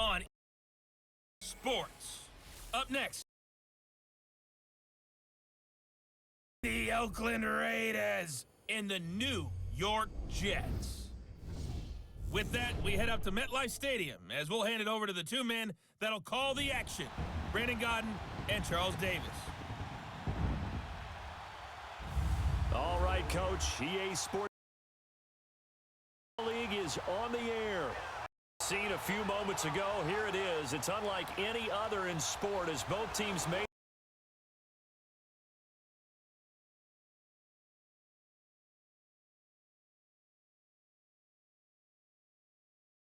on Sports. Up next, the Oakland Raiders and the New York Jets. With that, we head up to MetLife Stadium as we'll hand it over to the two men that'll call the action, Brandon Gaudin and Charles Davis. All right, Coach. EA Sports League is on the air. Seen a few moments ago, here it is. It's unlike any other in sport as both teams made.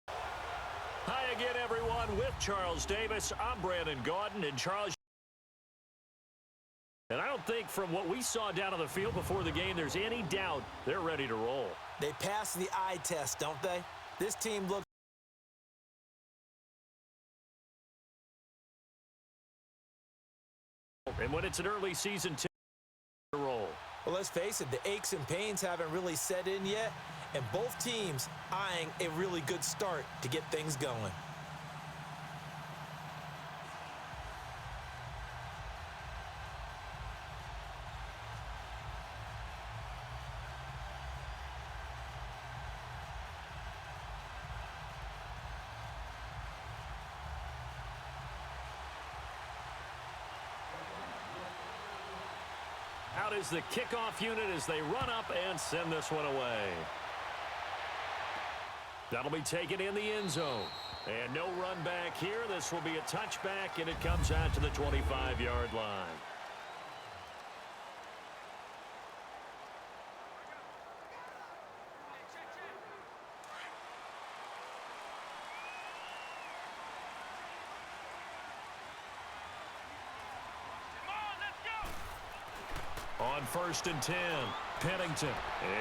Hi again, everyone. With Charles Davis, I'm Brandon Gaudin, and Charles. And I don't think from what we saw down on the field before the game, there's any doubt they're ready to roll. They pass the eye test, don't they? This team looks. And when it's an early season roll. Well, let's face it, the aches and pains haven't really set in yet, and both teams eyeing a really good start to get things going. Out is the kickoff unit as they run up and send this one away. That'll be taken in the end zone. And no run back here. This will be a touchback, and it comes out to the 25-yard line. On 1st and 10, Pennington.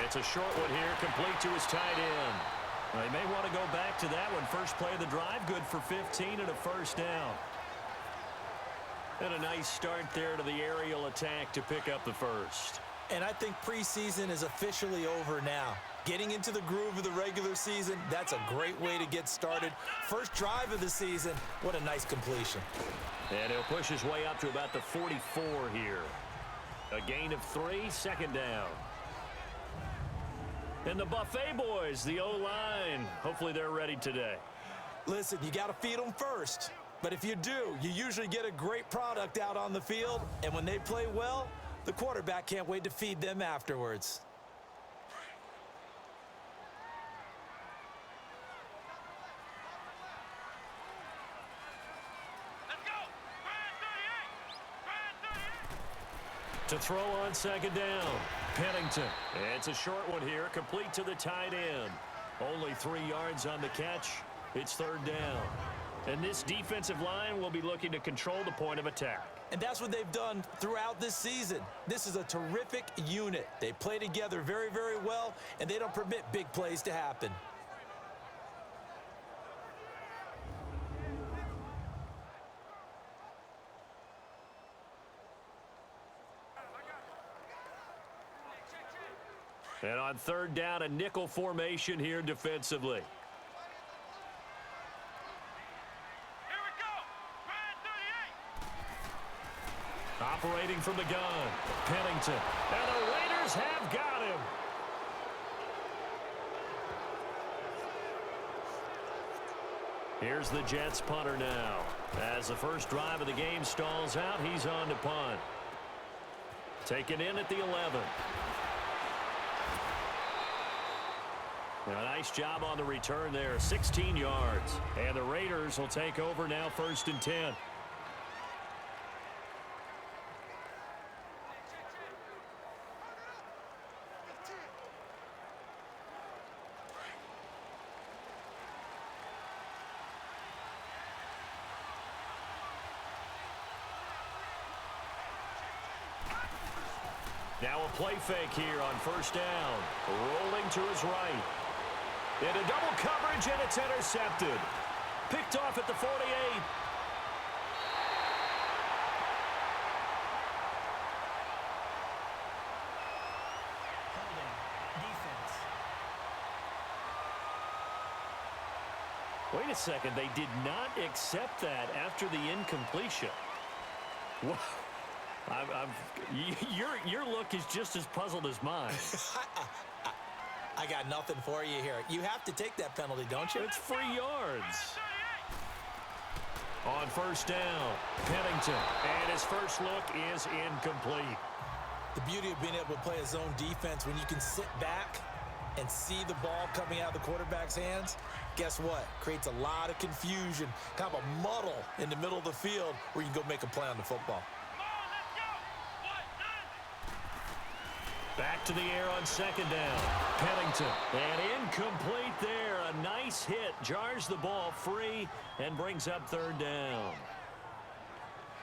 It's a short one here, complete to his tight end. They may want to go back to that one. First play of the drive, good for 15 and a first down. And a nice start there to the aerial attack to pick up the first. And I think preseason is officially over now. Getting into the groove of the regular season, that's a great way to get started. First drive of the season, what a nice completion. And he'll push his way up to about the 44 here. A gain of 3, second down. And the Buffet boys, the O-line, hopefully they're ready today. Listen, you got to feed them first. But if you do, you usually get a great product out on the field. And when they play well, the quarterback can't wait to feed them afterwards. To throw on second down, Pennington. It's a short one here, complete to the tight end. Only 3 yards on the catch. It's third down. And this defensive line will be looking to control the point of attack. And that's what they've done throughout this season. This is a terrific unit. They play together very, very well, and they don't permit big plays to happen. And on third down, a nickel formation here defensively. Here we go. Operating from the gun, Pennington. And the Raiders have got him. Here's the Jets punter now. As the first drive of the game stalls out, he's on to punt. Taken in at the 11. Now, a nice job on the return there, 16 yards. And the Raiders will take over now, 1st and 10. Now a play fake here on first down. Rolling to his right. Into double coverage, and it's intercepted. Picked off at the 48. We wait a second. They did not accept that after the incompletion. Wow. Your look is just as puzzled as mine. I got nothing for you here. You have to take that penalty, don't you? It's 3 yards. On first down, Pennington. And his first look is incomplete. The beauty of being able to play a zone defense when you can sit back and see the ball coming out of the quarterback's hands, guess what? Creates a lot of confusion, kind of a muddle in the middle of the field where you can go make a play on the football. Back to the air on second down. Pennington. And incomplete there. A nice hit. Jars the ball free and brings up third down.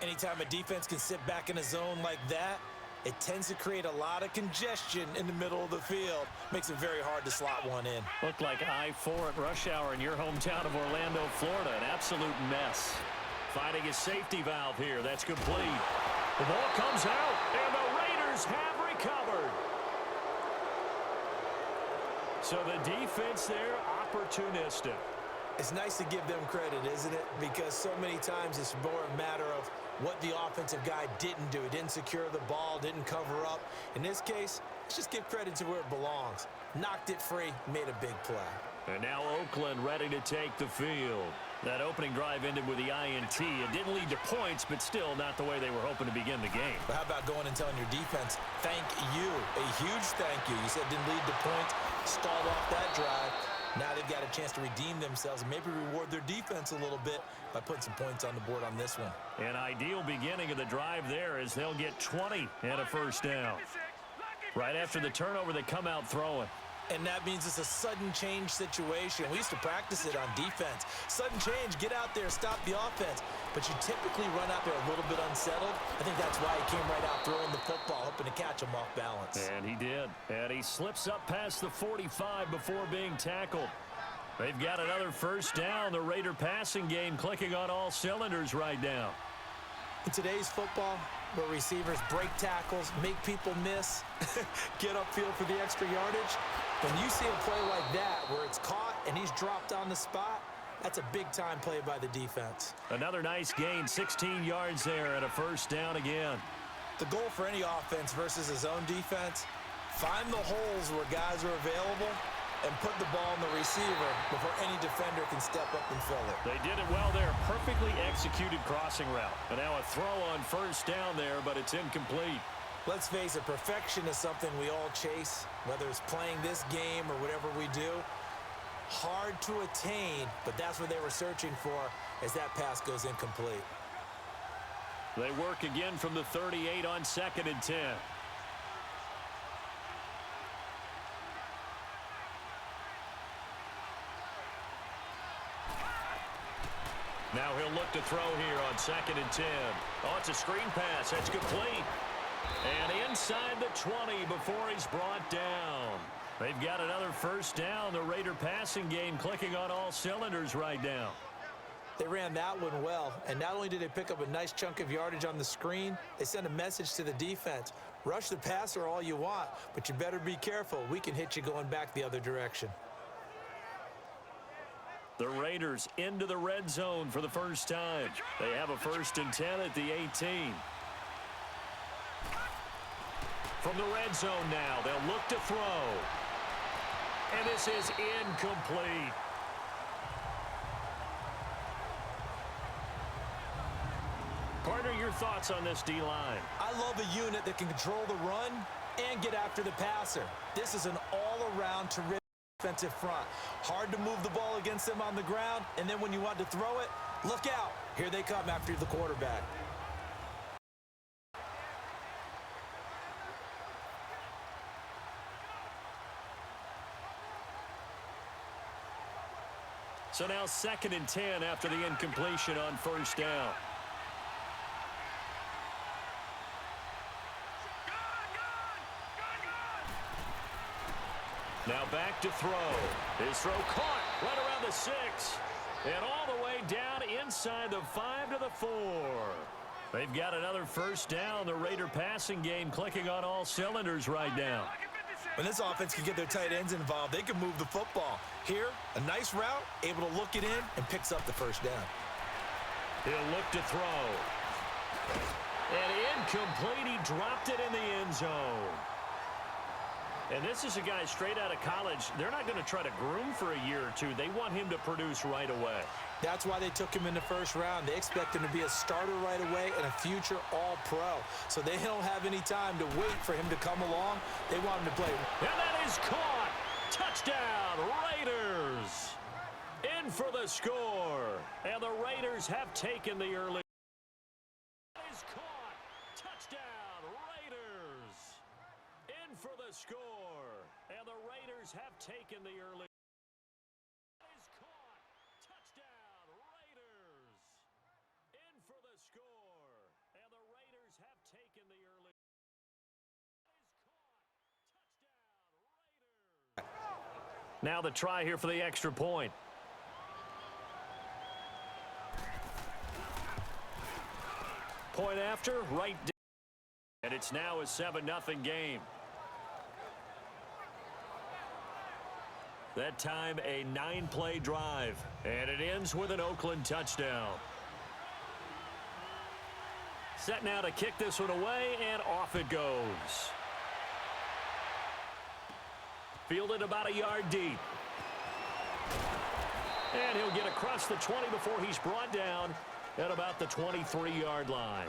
Anytime a defense can sit back in a zone like that, it tends to create a lot of congestion in the middle of the field. Makes it very hard to slot one in. Looked like I-4 at rush hour in your hometown of Orlando, Florida. An absolute mess. Finding his safety valve here. That's complete. The ball comes out, and the Raiders have recovered. So the defense there, opportunistic. It's nice to give them credit, isn't it? Because so many times it's more a matter of what the offensive guy didn't do. Didn't secure the ball, didn't cover up. In this case, let's just give credit to where it belongs. Knocked it free, made a big play. And now Oakland ready to take the field. That opening drive ended with the INT. It didn't lead to points, but still not the way they were hoping to begin the game. But how about going and telling your defense, thank you, a huge thank you. You said it didn't lead to points, stalled off that drive. Now they've got a chance to redeem themselves and maybe reward their defense a little bit by putting some points on the board on this one. An ideal beginning of the drive there as they'll get 20 and a first down. Right after the turnover, they come out throwing. And that means it's a sudden change situation. We used to practice it on defense. Sudden change, get out there, stop the offense. But you typically run out there a little bit unsettled. I think that's why he came right out throwing the football, hoping to catch him off balance. And he did. And he slips up past the 45 before being tackled. They've got another first down. The Raider passing game clicking on all cylinders right now. In today's football, where receivers break tackles, make people miss, get upfield for the extra yardage, when you see a play like that where it's caught and he's dropped on the spot, that's a big-time play by the defense. Another nice gain, 16 yards there and a first down again. The goal for any offense versus a zone defense, find the holes where guys are available and put the ball on the receiver before any defender can step up and fill it. They did it well there. Perfectly executed crossing route. And now a throw on first down there, but it's incomplete. Let's face it, perfection is something we all chase, whether it's playing this game or whatever we do. Hard to attain, but that's what they were searching for as that pass goes incomplete. They work again from the 38 on 2nd and 10. Now he'll look to throw here on 2nd and 10. Oh, it's a screen pass. That's complete. And inside the 20 before he's brought down. They've got another first down. The Raider passing game clicking on all cylinders right now. They ran that one well, and not only did they pick up a nice chunk of yardage on the screen, they sent a message to the defense. Rush the passer all you want, but you better be careful. We can hit you going back the other direction. The Raiders into the red zone for the first time. They have a 1st and 10 at the 18. From the red zone now, they'll look to throw. And this is incomplete. Partner, your thoughts on this D-line? I love a unit that can control the run and get after the passer. This is an all-around terrific defensive front. Hard to move the ball against them on the ground, and then when you want to throw it, look out. Here they come after the quarterback. So now 2nd and 10 after the incompletion on first down. Now back to throw. His throw caught right around the 6. And all the way down inside the 5 to the 4. They've got another first down. The Raider passing game clicking on all cylinders right now. When this offense can get their tight ends involved, they can move the football. Here, a nice route, able to look it in, and picks up the first down. He'll look to throw. And incomplete. He dropped it in the end zone. And this is a guy straight out of college. They're not going to try to groom for a year or two. They want him to produce right away. That's why they took him in the first round. They expect him to be a starter right away and a future all-pro. So they don't have any time to wait for him to come along. They want him to play. And that is caught. Touchdown, Raiders. In for the score. And the Raiders have taken the early. That is caught. Touchdown, Raiders. In for the score. And the Raiders have taken the early. That is caught. Touchdown, Raiders. In for the score. And the Raiders have taken the early. Now the try here for the extra point. Point after, right down. And it's now a 7-0 game. That time a 9-play drive. And it ends with an Oakland touchdown. Set now to kick this one away, and off it goes. Fielded about a yard deep. And he'll get across the 20 before he's brought down at about the 23-yard line.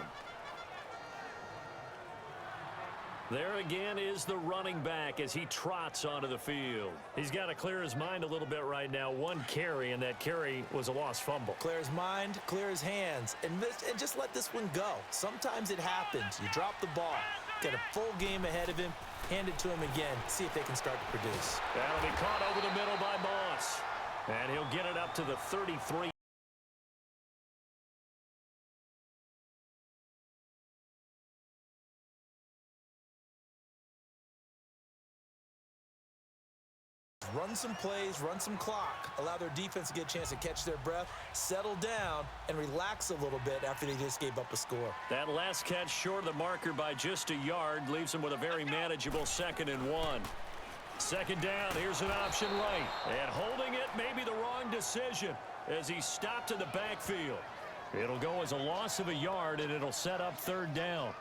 There again is the running back as he trots onto the field. He's got to clear his mind a little bit right now. One carry, and that carry was a lost fumble. Clear his mind, clear his hands, and just let this one go. Sometimes it happens. You drop the ball. Got a full game ahead of him. Hand it to him again. See if they can start to produce. That'll be caught over the middle by Moss. And he'll get it up to the 33. Run some plays, run some clock. Allow their defense to get a chance to catch their breath, settle down, and relax a little bit after they just gave up a score. That last catch short of the marker by just a yard leaves him with a very manageable 2nd and 1. Second down, here's an option right. And holding it may be the wrong decision as he stopped in the backfield. It'll go as a loss of a yard, and it'll set up 3rd down.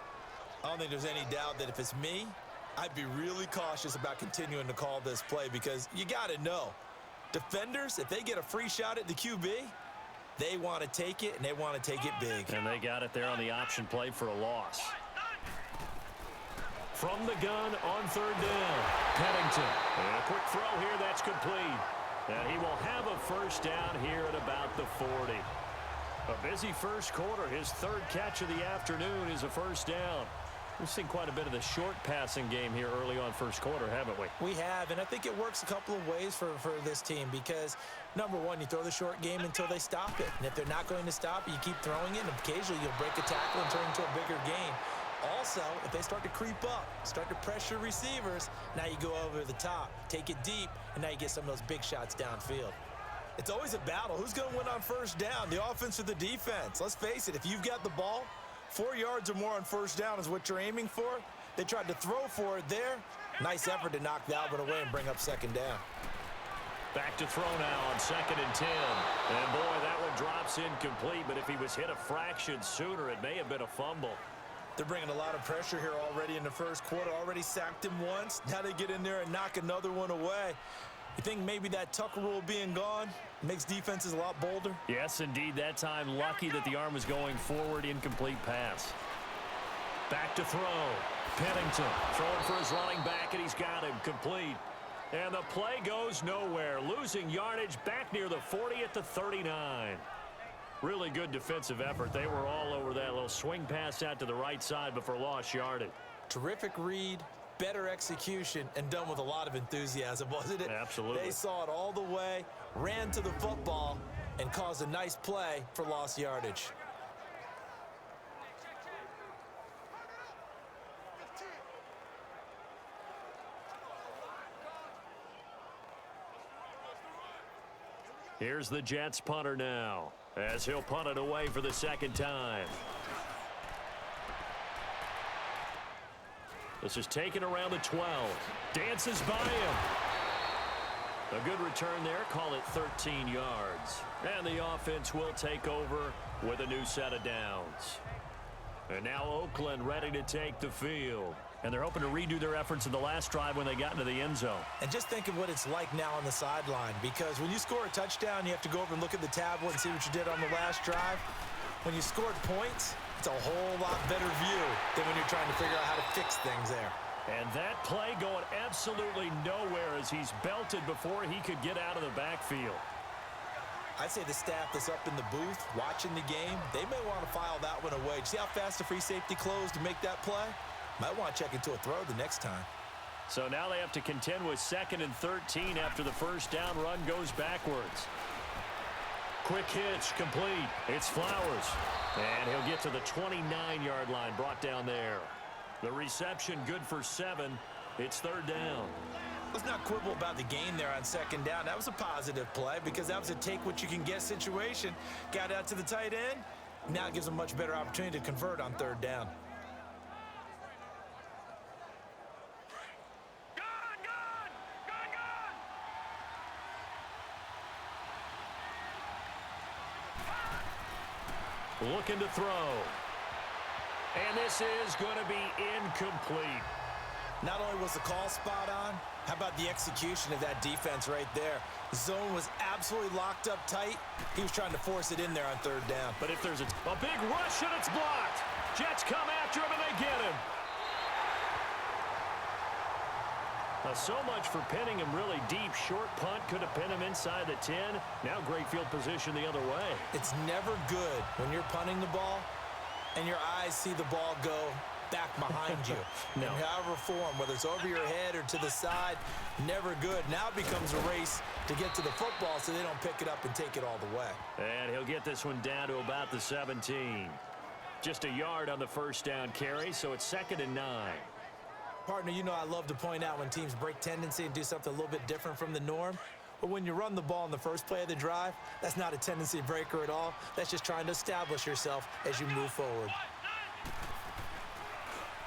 I don't think there's any doubt that if it's me, I'd be really cautious about continuing to call this play because you got to know, defenders, if they get a free shot at the QB, they want to take it, and they want to take it big. And they got it there on the option play for a loss. From the gun on 3rd down, Pennington. And a quick throw here, that's complete. And he will have a first down here at about the 40. A busy first quarter. His 3rd catch of the afternoon is a first down. We've seen quite a bit of the short passing game here early on first quarter, haven't we? We have, and I think it works a couple of ways for this team because, number one, you throw the short game until they stop it. And if they're not going to stop it, you keep throwing it, and occasionally you'll break a tackle and turn it into a bigger gain. Also, if they start to creep up, start to pressure receivers, now you go over the top, take it deep, and now you get some of those big shots downfield. It's always a battle. Who's going to win on first down, the offense or the defense? Let's face it, if you've got the ball, 4 yards or more on first down is what you're aiming for. They tried to throw for it there. Nice effort to knock that one away and bring up 2nd down. Back to throw now on 2nd and 10. And boy, that one drops incomplete, but if he was hit a fraction sooner, it may have been a fumble. They're bringing a lot of pressure here already in the first quarter. Already sacked him once. Now they get in there and knock another one away. You think maybe that Tucker rule being gone makes defenses a lot bolder? Yes, indeed. That time, lucky that the arm was going forward. Incomplete pass. Back to throw. Pennington throwing for his running back, and he's got him complete. And the play goes nowhere. Losing yardage back near the 40 at the 39. Really good defensive effort. They were all over that little swing pass out to the right side before lost yardage. Terrific read, better execution, and done with a lot of enthusiasm, wasn't it? Absolutely. They saw it all the way, ran to the football, and caused a nice play for lost yardage. Here's the Jets punter now, as he'll punt it away for the 2nd time. This is taken around the 12. Dances by him. A good return there. Call it 13 yards. And the offense will take over with a new set of downs. And now Oakland ready to take the field. And they're hoping to redo their efforts in the last drive when they got into the end zone. And just think of what it's like now on the sideline, because when you score a touchdown, you have to go over and look at the tablet and see what you did on the last drive. When you scored points, it's a whole lot better view than when you're trying to figure out how to fix things there. And that play going absolutely nowhere as he's belted before he could get out of the backfield. I'd say the staff that's up in the booth watching the game, they may want to file that one away. See how fast the free safety closed to make that play? Might want to check into a throw the next time. So now they have to contend with 2nd and 13 after the first down run goes backwards. Quick hitch, complete. It's Flowers. And he'll get to the 29-yard line, brought down there. The reception good for 7. It's 3rd down. Let's not quibble about the gain there on 2nd down. That was a positive play because that was a take-what-you-can-get situation. Got out to the tight end. Now it gives them a much better opportunity to convert on 3rd down. Looking to throw. And this is going to be incomplete. Not only was the call spot on, how about the execution of that defense right there? The zone was absolutely locked up tight. He was trying to force it in there on 3rd down. But if there's a big rush and it's blocked. Jets come after him and they get him. So much for pinning him really deep. Short punt could have pinned him inside the 10. Now great field position the other way. It's never good when you're punting the ball and your eyes see the ball go back behind you. No. In however form, whether it's over your head or to the side, never good. Now it becomes a race to get to the football so they don't pick it up and take it all the way. And he'll get this one down to about the 17. Just a yard on the first down carry, so it's 2nd and 9. Partner, you know I love to point out when teams break tendency and do something a little bit different from the norm. But when you run the ball in the first play of the drive, that's not a tendency breaker at all. That's just trying to establish yourself as you move forward.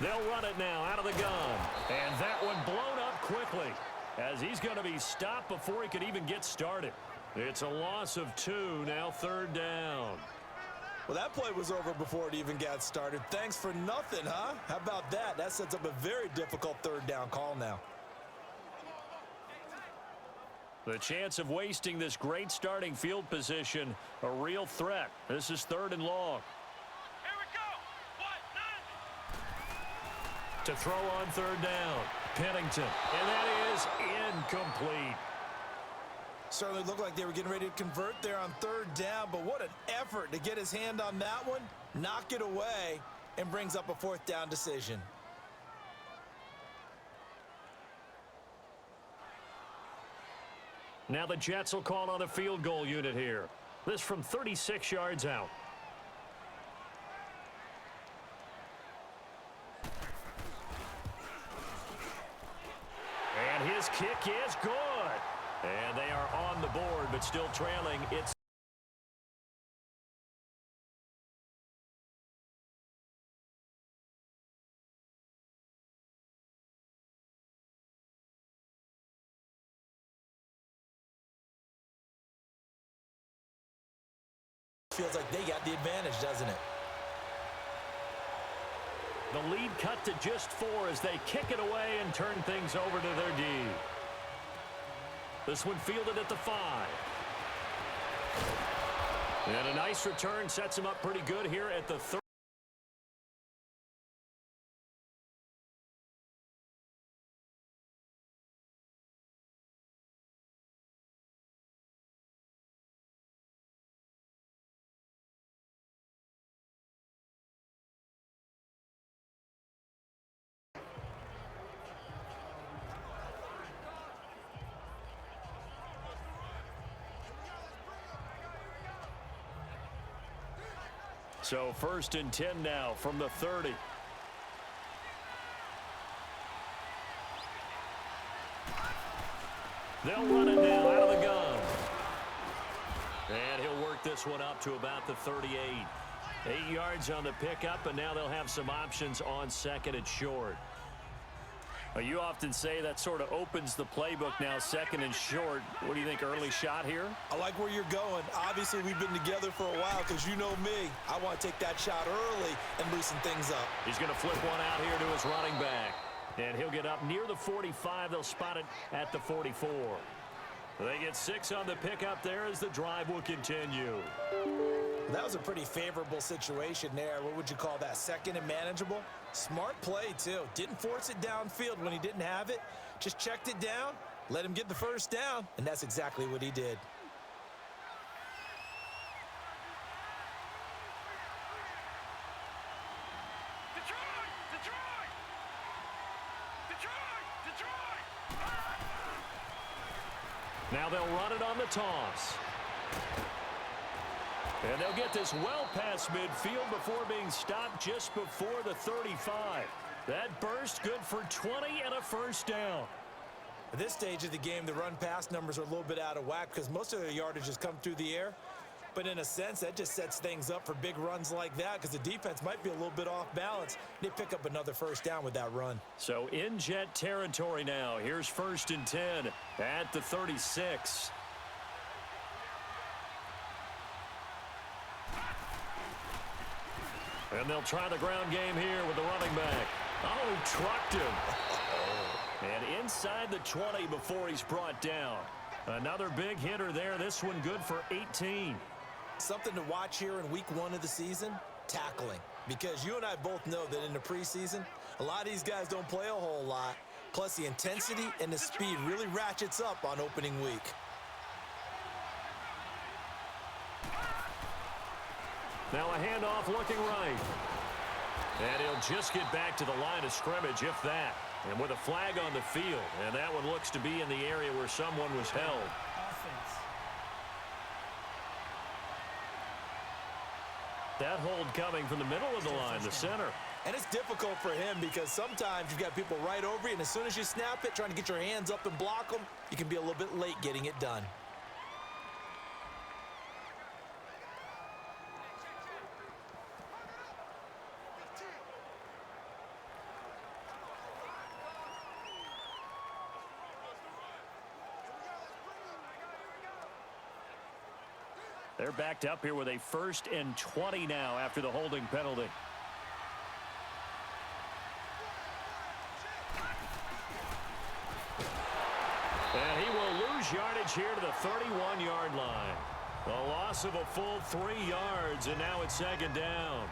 They'll run it now out of the gun. And that one blown up quickly as he's going to be stopped before he could even get started. It's a loss of 2, now 3rd down. Well, that play was over before it even got started. Thanks for nothing, huh? How about that? That sets up a very difficult 3rd down call now. The chance of wasting this great starting field position, a real threat. This is 3rd and long. Here we go. To throw on 3rd down, Pennington. And that is incomplete. Certainly looked like they were getting ready to convert there on 3rd down, but what an effort to get his hand on that one, knock it away, and brings up a 4th down decision. Now the Jets will call on a field goal unit here. This from 36 yards out. And his kick is good. And they are on the board, but still trailing. It's feels like they got the advantage, doesn't it? The lead cut to just 4 as they kick it away and turn things over to their D. This one fielded at the 5. And a nice return sets him up pretty good here at the 30. So 1st and 10 now from the 30. They'll run it now out of the gun. And he'll work this one up to about the 38. 8 yards on the pickup, and now they'll have some options on 2nd and short. Well, you often say that sort of opens the playbook now, second and short. What do you think, early shot here? I like where you're going. Obviously, we've been together for a while because you know me. I want to take that shot early and loosen things up. He's going to flip one out here to his running back. And he'll get up near the 45. They'll spot it at the 44. They get 6 on the pickup there as the drive will continue. That was a pretty favorable situation there. What would you call that? Second and manageable? Smart play, too. Didn't force it downfield when he didn't have it. Just checked it down, let him get the first down, and that's exactly what he did. Now they'll run it on the toss. And they'll get this well past midfield before being stopped just before the 35. That burst good for 20 and a first down. At this stage of the game, the run-pass numbers are a little bit out of whack because most of their yardage has come through the air. But in a sense, that just sets things up for big runs like that because the defense might be a little bit off balance. They pick up another first down with that run. So in jet territory now. Here's 1st and 10 at the 36. And they'll try the ground game here with the running back. Oh, he trucked him. And inside the 20 before he's brought down. Another big hitter there. This one good for 18. Something to watch here in week 1 of the season, tackling. Because you and I both know that in the preseason, a lot of these guys don't play a whole lot. Plus, the intensity and the speed really ratchets up on opening week. Now a handoff looking right. And he'll just get back to the line of scrimmage, if that. And with a flag on the field. And that one looks to be in the area where someone was held. That hold coming from the middle of the line, the center. And it's difficult for him because sometimes you've got people right over you, and as soon as you snap it, trying to get your hands up and block them, you can be a little bit late getting it done. They're backed up here with a 1st and 20 now after the holding penalty. And he will lose yardage here to the 31-yard line. A loss of a full 3 yards, and now it's 2nd down.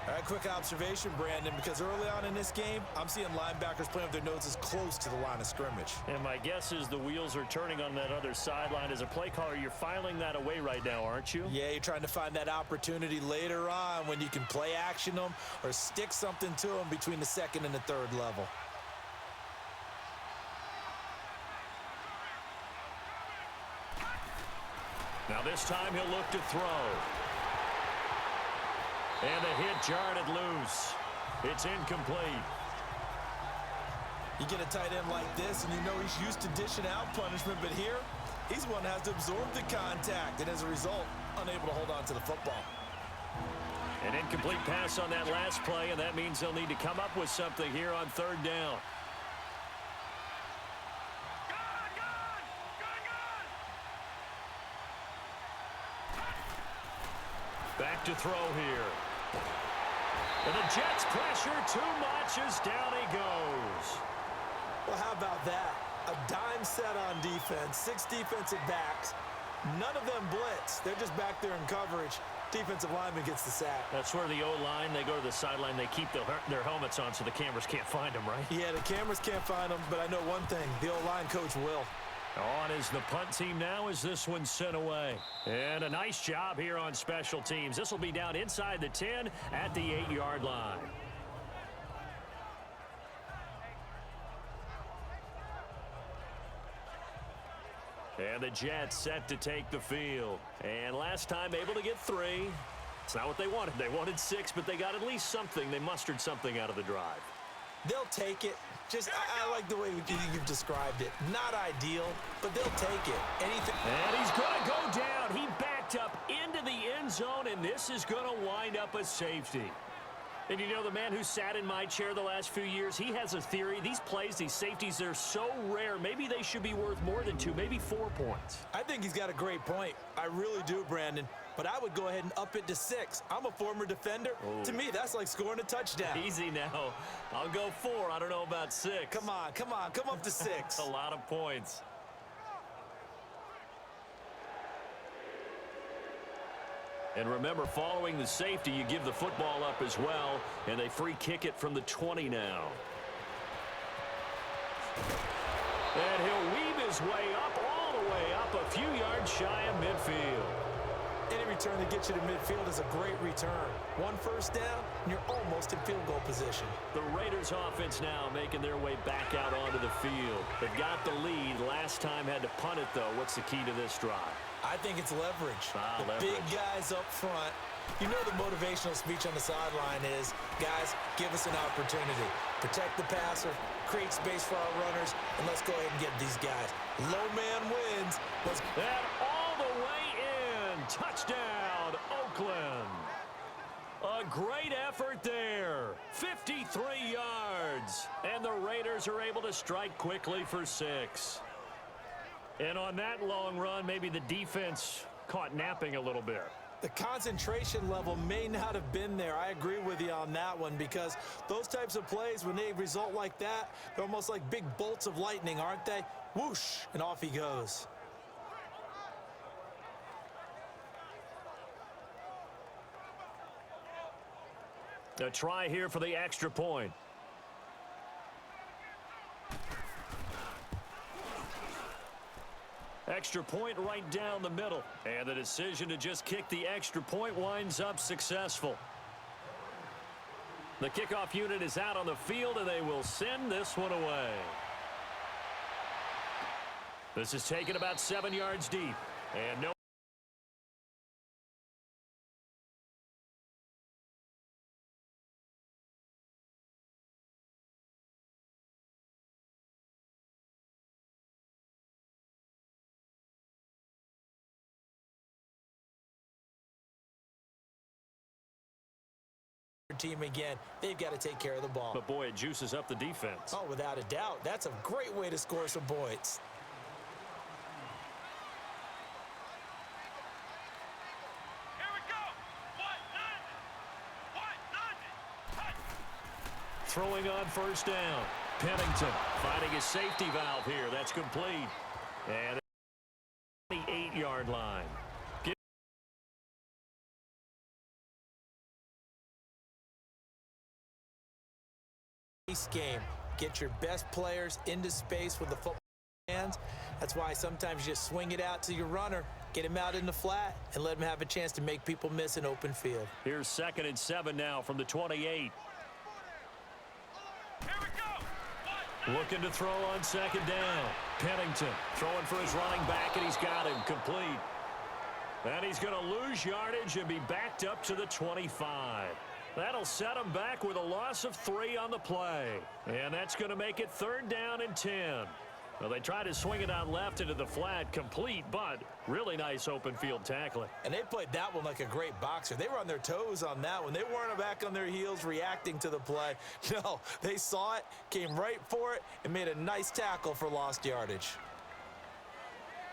All right, quick observation, Brandon, because early on in this game, I'm seeing linebackers playing with their noses close to the line of scrimmage. And my guess is the wheels are turning on that other sideline. As a play caller, you're filing that away right now, aren't you? Yeah, you're trying to find that opportunity later on when you can play action them or stick something to them between the 2nd and the 3rd level. Now this time he'll look to throw. And the hit jarred it loose. It's incomplete. You get a tight end like this, and you know he's used to dishing out punishment, but here, he's one that has to absorb the contact, and as a result, unable to hold on to the football. An incomplete pass on that last play, and that means they'll need to come up with something here on 3rd down. Back to throw here. And the Jets pressure too much as down he goes. Well, how about that? A dime set on defense, 6 defensive backs. None of them blitz. They're just back there in coverage. Defensive lineman gets the sack. That's where the O-line, they go to the sideline, they keep their helmets on so the cameras can't find them, right? Yeah, the cameras can't find them, but I know one thing. The O-line coach will. On is the punt team now as this one's sent away. And a nice job here on special teams. This will be down inside the 10 at the 8-yard line. And the Jets set to take the field. And last time able to get 3. It's not what they wanted. They wanted 6, but they got at least something. They mustered something out of the drive. They'll take it. I like the way you've described it. Not ideal, but they'll take it. Anything. And he's going to go down. He backed up into the end zone, and this is going to wind up a safety. And you know, the man who sat in my chair the last few years, he has a theory. These plays, these safeties, they're so rare. Maybe they should be worth more than 2, maybe 4 points. I think he's got a great point. I really do, Brandon. But I would go ahead and up it to 6. I'm a former defender. Oh. To me, that's like scoring a touchdown. Easy now. I'll go 4. I don't know about 6. Come on. Come up to 6. A lot of points. And remember, following the safety, you give the football up as well, and they free kick it from the 20 now. And he'll weave his way up, all the way up, a few yards shy of midfield. Any return that gets you to midfield is a great return. 1 first down, and you're almost in field goal position. The Raiders offense now making their way back out onto the field. They've got the lead. Last time had to punt it, though. What's the key to this drive? I think it's leverage. The leverage. big guys up front. You know the motivational speech on the sideline is, guys, give us an opportunity. Protect the passer, create space for our runners, and let's go ahead and get these guys. Low man wins. And all the way in. Touchdown, Oakland. A great effort there. 53 yards. And the Raiders are able to strike quickly for 6. And on that long run, maybe the defense caught napping a little bit. The concentration level may not have been there. I agree with you on that one, because those types of plays, when they result like that, they're almost like big bolts of lightning, aren't they? Whoosh, and off he goes. A try here for the extra point. Extra point right down the middle. And the decision to just kick the extra point winds up successful. The kickoff unit is out on the field, and they will send this one away. This is taken about 7 yards deep. And no. Team again, they've got to take care of the ball. But boy, it juices up the defense. Oh, without a doubt. That's a great way to score some points. Here we go. Throwing on first down. Pennington finding his safety valve here. That's complete. And the 28-yard line. Game. Get your best players into space with the football hands. That's why sometimes you just swing it out to your runner, get him out in the flat, and let him have a chance to make people miss an open field. Here's 2nd and 7 now from the 28. Here we go. Looking to throw on 2nd down. Pennington throwing for his running back, and he's got him complete. And he's going to lose yardage and be backed up to the 25. That'll set him back with a loss of 3 on the play. And that's going to make it 3rd down and 10. Well, they try to swing it out left into the flat, complete, but really nice open field tackling. And they played that one like a great boxer. They were on their toes on that one. They weren't back on their heels reacting to the play. No, they saw it, came right for it, and made a nice tackle for lost yardage.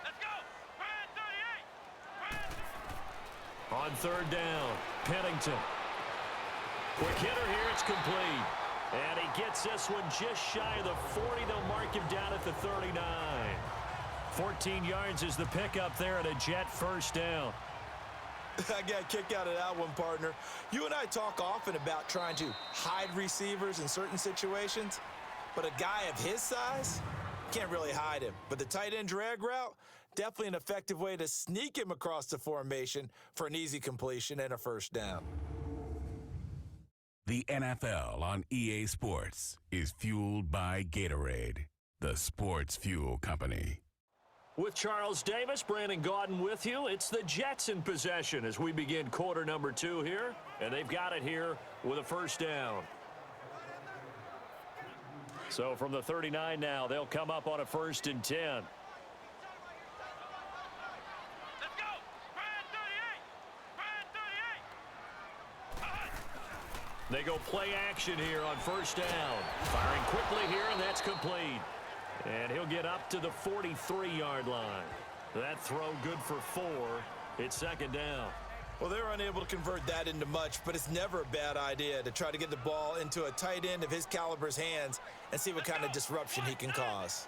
Let's go. On 3rd down, Pennington. Quick hitter here, it's complete. And he gets this one just shy of the 40. They'll mark him down at the 39. 14 yards is the pickup there, and a Jet first down. I got a kick out of that one, partner. You and I talk often about trying to hide receivers in certain situations, but a guy of his size can't really hide him. But the tight end drag route, definitely an effective way to sneak him across the formation for an easy completion and a first down. The NFL on EA Sports is fueled by Gatorade, the sports fuel company. With Charles Davis, Brandon Gaudin with you. It's the Jets in possession as we begin quarter number 2 here. And they've got it here with a first down. So from the 39 now, they'll come up on a 1st and 10. Let's go. Brand 38. They go play action here on first down. Firing quickly here, and that's complete. And he'll get up to the 43-yard line. That throw good for 4. It's second down. Well, they were unable to convert that into much, but it's never a bad idea to try to get the ball into a tight end of his caliber's hands and see what kind of disruption he can cause.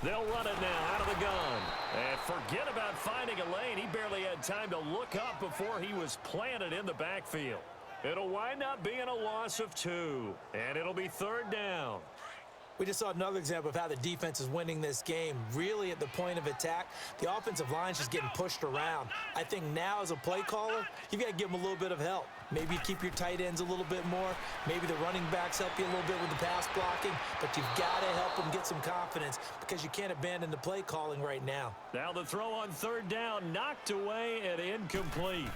They'll run it now out of the gun. And forget about finding a lane. He barely had time to look up before he was planted in the backfield. It'll wind up being a loss of 2, and it'll be third down. We just saw another example of how the defense is winning this game. Really at the point of attack, the offensive line's just getting pushed around. I think now as a play caller, you've got to give them a little bit of help. Maybe you keep your tight ends a little bit more. Maybe the running backs help you a little bit with the pass blocking. But you've got to help them get some confidence because you can't abandon the play calling right now. Now the throw on third down, knocked away and incomplete.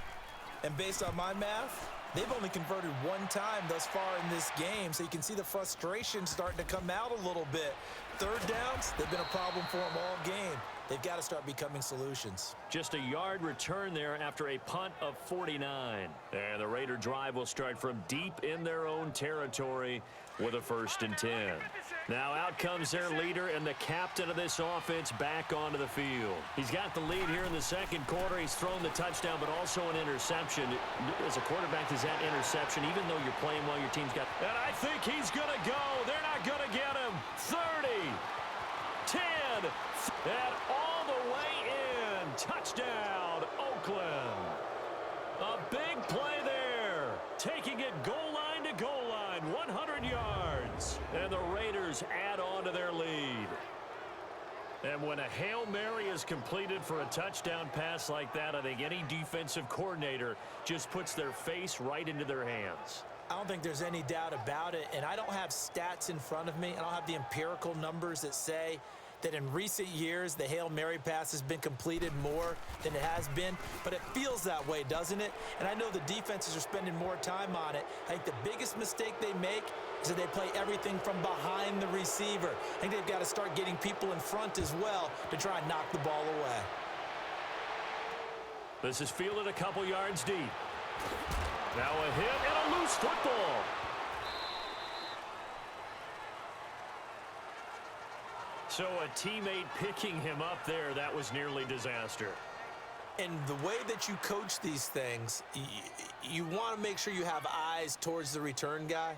And based on my math, they've only converted one time thus far in this game, so you can see the frustration starting to come out a little bit. Third downs, they've been a problem for them all game. They've got to start becoming solutions. Just a yard return there after a punt of 49. And the Raider drive will start from deep in their own territory with a 1st and 10. Now out comes their leader and the captain of this offense back onto the field. He's got the lead here in the second quarter. He's thrown the touchdown, but also an interception. As a quarterback, is that interception, even though you're playing well, your team's got... And I think he's going to go. They're not going to get him. 30, 10, and all the way in. Touchdown, Oakland. A big play there. Taking it goal line to goal line, 100 yards. And the Raiders add on to their lead. And when a Hail Mary is completed for a touchdown pass like that, I think any defensive coordinator just puts their face right into their hands. I don't think there's any doubt about it, and I don't have stats in front of me. I don't have the empirical numbers that say that in recent years the Hail Mary pass has been completed more than it has been, but it feels that way, doesn't it? And I know the defenses are spending more time on it. I think the biggest mistake they make is that they play everything from behind the receiver. I think they've got to start getting people in front as well to try and knock the ball away. This is fielded a couple yards deep. Now a hit and a loose football. So a teammate picking him up there, that was nearly disaster. And the way that you coach these things, you want to make sure you have eyes towards the return guy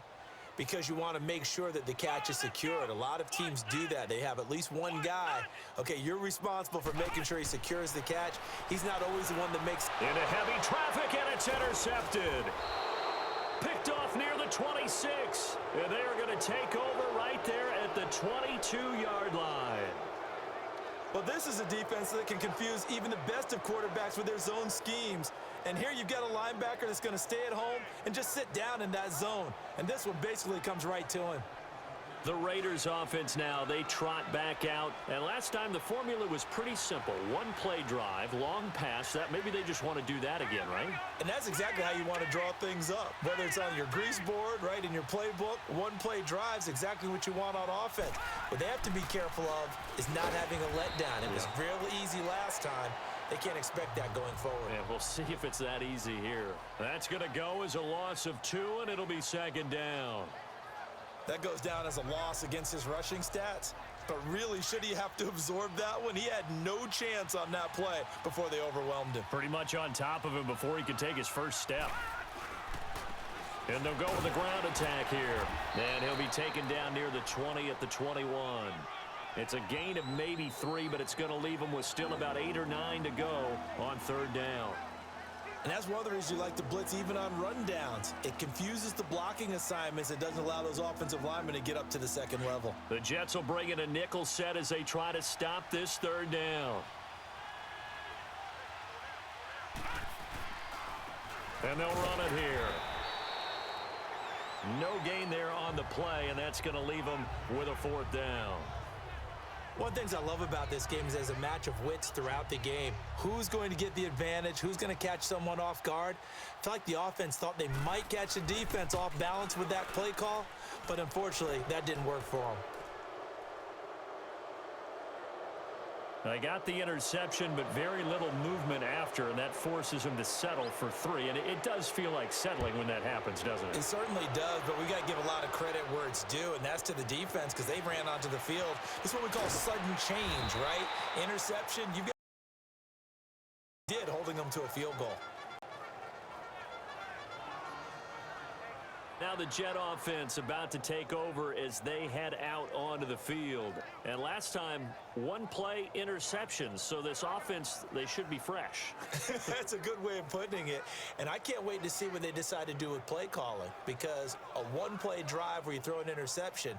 because you want to make sure that the catch is secured. A lot of teams do that. They have at least one guy. Okay, you're responsible for making sure he secures the catch. He's not always the one that makes... Into heavy traffic, and it's intercepted. Picked off near the 26. And they are going to take over right there at the 22-yard line. Well, this is a defense that can confuse even the best of quarterbacks with their zone schemes. And here you've got a linebacker that's going to stay at home and just sit down in that zone. And this one basically comes right to him. The Raiders offense now, they trot back out. And last time the formula was pretty simple. One play drive, long pass. That maybe they just want to do that again, right? And that's exactly how you want to draw things up. Whether it's on your grease board, right, in your playbook, one play drive's exactly what you want on offense. What they have to be careful of is not having a letdown. It was real easy last time. They can't expect that going forward. Yeah, we'll see if it's that easy here. That's going to go as a loss of 2, and it'll be second down. That goes down as a loss against his rushing stats. But really, should he have to absorb that one? He had no chance on that play before they overwhelmed him. Pretty much on top of him before he could take his first step. And they'll go with the ground attack here. And he'll be taken down near the 20 at the 21. It's a gain of maybe 3, but it's going to leave him with still about 8 or 9 to go on third down. And that's one of the reasons you like to blitz even on rundowns. It confuses the blocking assignments. It doesn't allow those offensive linemen to get up to the second level. The Jets will bring in a nickel set as they try to stop this third down. And they'll run it here. No gain there on the play, and that's going to leave them with a fourth down. One of the things I love about this game is there's a match of wits throughout the game. Who's going to get the advantage? Who's going to catch someone off guard? I feel like the offense thought they might catch the defense off balance with that play call, but unfortunately, that didn't work for them. I got the interception, but very little movement after, and that forces him to settle for 3. And it does feel like settling when that happens, doesn't it? It certainly does, but we got to give a lot of credit where it's due, and that's to the defense because they ran onto the field. It's what we call sudden change, right? Interception, you've got holding them to a field goal. Now the Jet offense about to take over as they head out onto the field. And last time, 1 play interceptions. So this offense, they should be fresh. That's a good way of putting it. And I can't wait to see what they decide to do with play calling, because a 1-play drive where you throw an interception,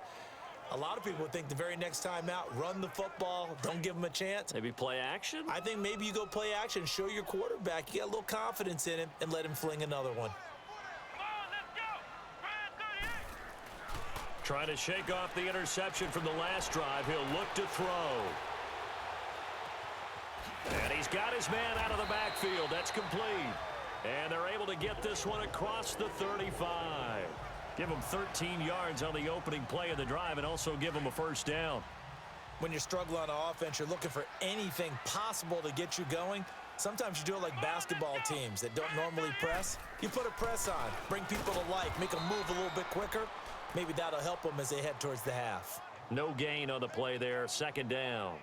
a lot of people think the very next time out, run the football, don't give them a chance. Maybe play action? I think maybe you go play action, show your quarterback, you got a little confidence in him, and let him fling another one. Trying to shake off the interception from the last drive. He'll look to throw. And he's got his man out of the backfield. That's complete. And they're able to get this one across the 35. Give him 13 yards on the opening play of the drive and also give him a first down. When you're struggling on offense, you're looking for anything possible to get you going. Sometimes you do it like basketball teams that don't normally press. You put a press on, bring people to life, make them move a little bit quicker. Maybe that'll help them as they head towards the half. No gain on the play there. Second down.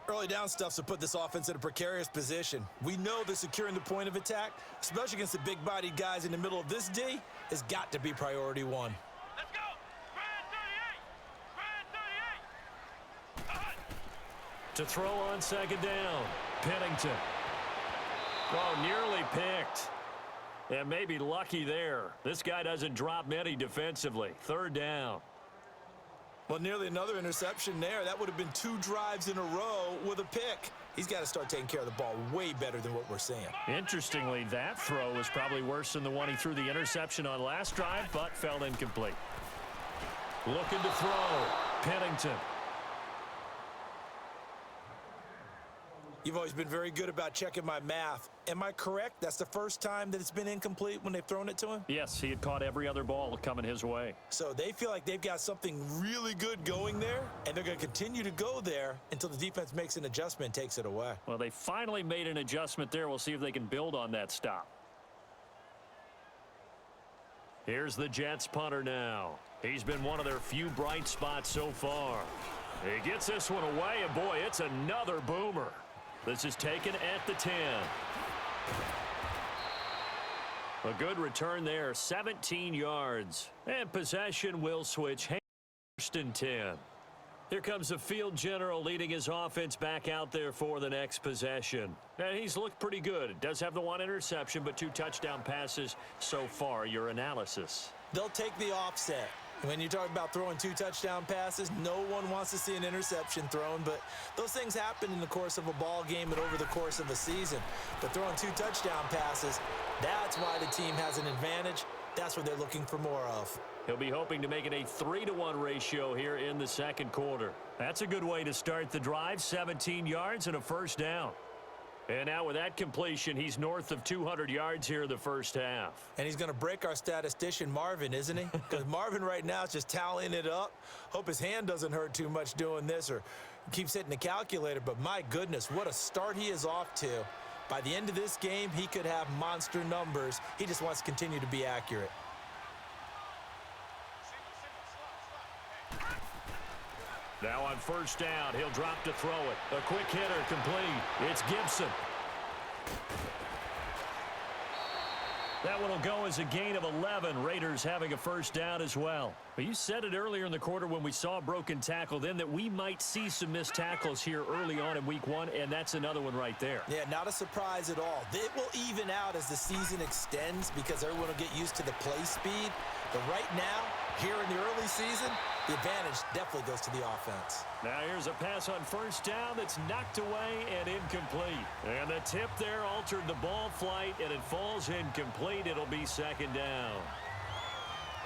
Early down stuff's to put this offense in a precarious position. We know that securing the point of attack, especially against the big-bodied guys in the middle of this D, has got to be priority 1. Let's go! Spread 38! To throw on second down. Pennington. Oh, nearly picked. And maybe lucky there. This guy doesn't drop many defensively. Third down. Well, nearly another interception there. That would have been 2 drives in a row with a pick. He's got to start taking care of the ball way better than what we're seeing. Interestingly, that throw was probably worse than the one he threw the interception on last drive, but fell incomplete. Looking to throw. Pennington. You've always been very good about checking my math. Am I correct? That's the first time that it's been incomplete when they've thrown it to him? Yes, he had caught every other ball coming his way. So they feel like they've got something really good going there, and they're going to continue to go there until the defense makes an adjustment and takes it away. Well, they finally made an adjustment there. We'll see if they can build on that stop. Here's the Jets punter now. He's been one of their few bright spots so far. He gets this one away, and boy, it's another boomer. This is taken at the 10. A good return there, 17 yards. And possession will switch. First and 10. Here comes the field general leading his offense back out there for the next possession. And he's looked pretty good. Does have the 1 interception, but 2 touchdown passes so far. Your analysis? They'll take the offset. When you talk about throwing 2 touchdown passes, no one wants to see an interception thrown, but those things happen in the course of a ball game and over the course of a season. But throwing 2 touchdown passes, that's why the team has an advantage. That's what they're looking for more of. He'll be hoping to make it a 3-to-1 ratio here in the second quarter. That's a good way to start the drive, 17 yards and a first down. And now with that completion, he's north of 200 yards here in the first half. And he's going to break our statistician, Marvin, isn't he? Because Marvin right now is just tallying it up. Hope his hand doesn't hurt too much doing this or keeps hitting the calculator. But my goodness, what a start he is off to. By the end of this game, he could have monster numbers. He just wants to continue to be accurate. Now on first down, he'll drop to throw it. A quick hitter complete. It's Gibson. That one will go as a gain of 11. Raiders having a first down as well. But you said it earlier in the quarter when we saw a broken tackle then that we might see some missed tackles here early on in week 1, and that's another one right there. Yeah, not a surprise at all. It will even out as the season extends because everyone will get used to the play speed. But right now, here in the early season, the advantage definitely goes to the offense. Now here's a pass on first down that's knocked away and incomplete. And the tip there altered the ball flight, and it falls incomplete. It'll be second down.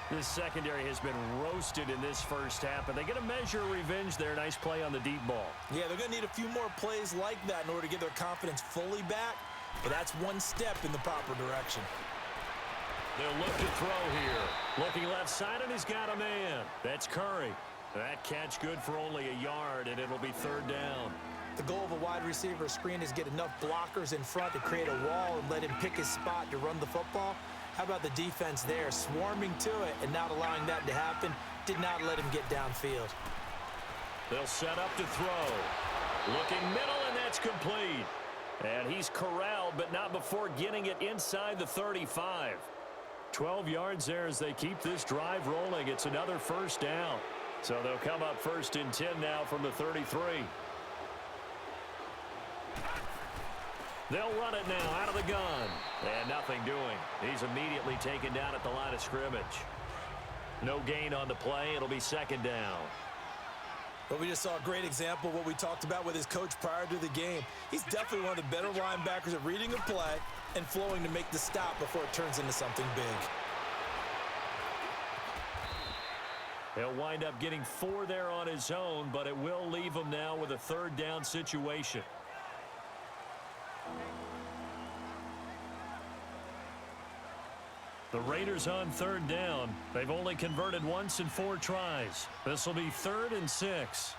This secondary has been roasted in this first half, and they get a measure of revenge there. Nice play on the deep ball. Yeah, they're going to need a few more plays like that in order to get their confidence fully back. But that's one step in the proper direction. They'll look to throw here. Looking left side, and he's got a man. That's Curry. That catch good for only a yard, and it'll be third down. The goal of a wide receiver screen is get enough blockers in front to create a wall and let him pick his spot to run the football. How about the defense there, swarming to it and not allowing that to happen? Did not let him get downfield. They'll set up to throw. Looking middle, and that's complete. And he's corralled, but not before getting it inside the 35. 12 yards there as they keep this drive rolling. It's another first down. So they'll come up 1st and 10 now from the 33. They'll run it now out of the gun. And nothing doing. He's immediately taken down at the line of scrimmage. No gain on the play. It'll be 2nd down. But we just saw a great example of what we talked about with his coach prior to the game. He's definitely one of the better linebackers at reading a play and flowing to make the stop before it turns into something big. He'll wind up getting 4 there on his own, but it will leave him now with a 3rd down situation. The Raiders on 3rd down. They've only converted once in 4 tries. This will be 3rd and 6.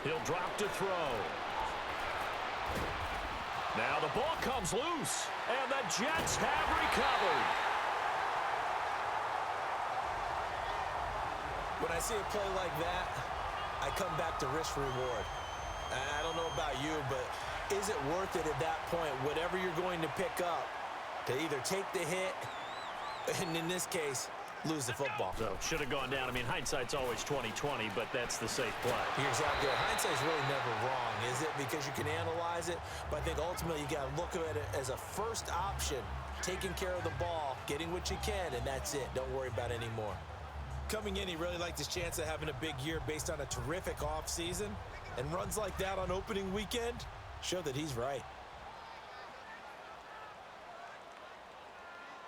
He'll drop to throw. Now the ball comes loose, and the Jets have recovered. When I see a play like that, I come back to risk-reward. I don't know about you, but is it worth it at that point, whatever you're going to pick up, to either take the hit, and in this case, lose the football? So should have gone down. I mean, hindsight's always 20/20, but that's the safe play. You're exactly right. Hindsight's really never wrong, is it? Because you can analyze it, but I think ultimately you got to look at it as a first option, taking care of the ball, getting what you can, and that's it. Don't worry about it anymore. Coming in, he really liked his chance of having a big year based on a terrific offseason, and runs like that on opening weekend show that he's right.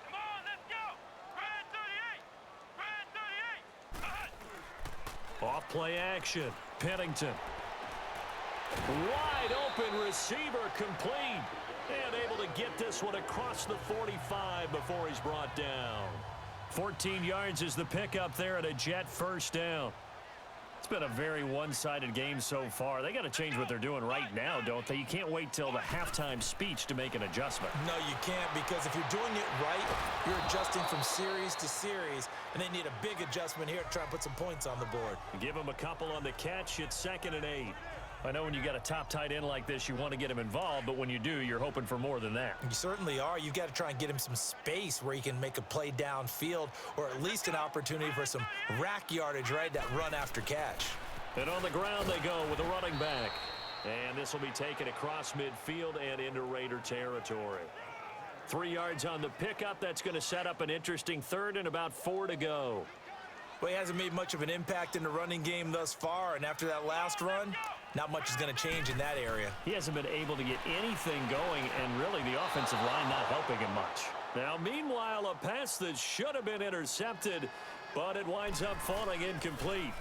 Come on, let's go. Red 38. Red 38. Off play action. Pennington. Wide open receiver complete. And able to get this one across the 45 before he's brought down. 14 yards is the pickup there at a Jet 1st down. It's been a very one-sided game so far. They got to change what they're doing right now, don't they? You can't wait till the halftime speech to make an adjustment. No, you can't, because if you're doing it right, you're adjusting from series to series, and they need a big adjustment here to try and put some points on the board. Give them a couple on the catch. It's 2nd and 8. I know when you got a top tight end like this, you want to get him involved, but when you do, you're hoping for more than that. You certainly are. You've got to try and get him some space where he can make a play downfield, or at least an opportunity for some rack yardage, right? That run after catch. And on the ground they go with a running back. And this will be taken across midfield and into Raider territory. 3 yards on the pickup. That's going to set up an interesting 3rd and about 4 to go. Well, he hasn't made much of an impact in the running game thus far, and after that last run, not much is going to change in that area. He hasn't been able to get anything going, and really the offensive line not helping him much. Now, meanwhile, a pass that should have been intercepted, but it winds up falling incomplete.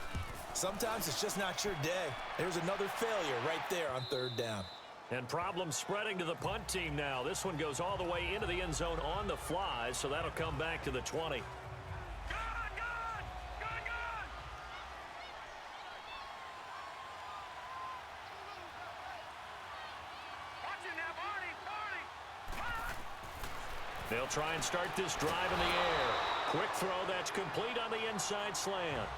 Sometimes it's just not your day. There's another failure right there on 3rd down. And problems spreading to the punt team now. This one goes all the way into the end zone on the fly, so that'll come back to the 20. They'll try and start this drive in the air. Quick throw, that's complete on the inside slant.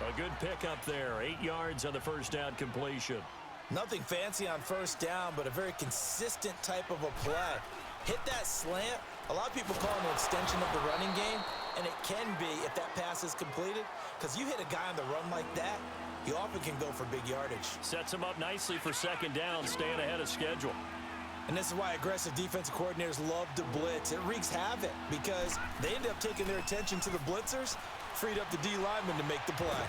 A good pickup there, 8 yards on the 1st down completion. Nothing fancy on 1st down, but a very consistent type of a play. Hit that slant. A lot of people call it an extension of the running game, and it can be if that pass is completed, because you hit a guy on the run like that, you often can go for big yardage. Sets him up nicely for 2nd down, staying ahead of schedule. And this is why aggressive defensive coordinators love to blitz. It wreaks havoc because they end up taking their attention to the blitzers, freed up the D lineman to make the play.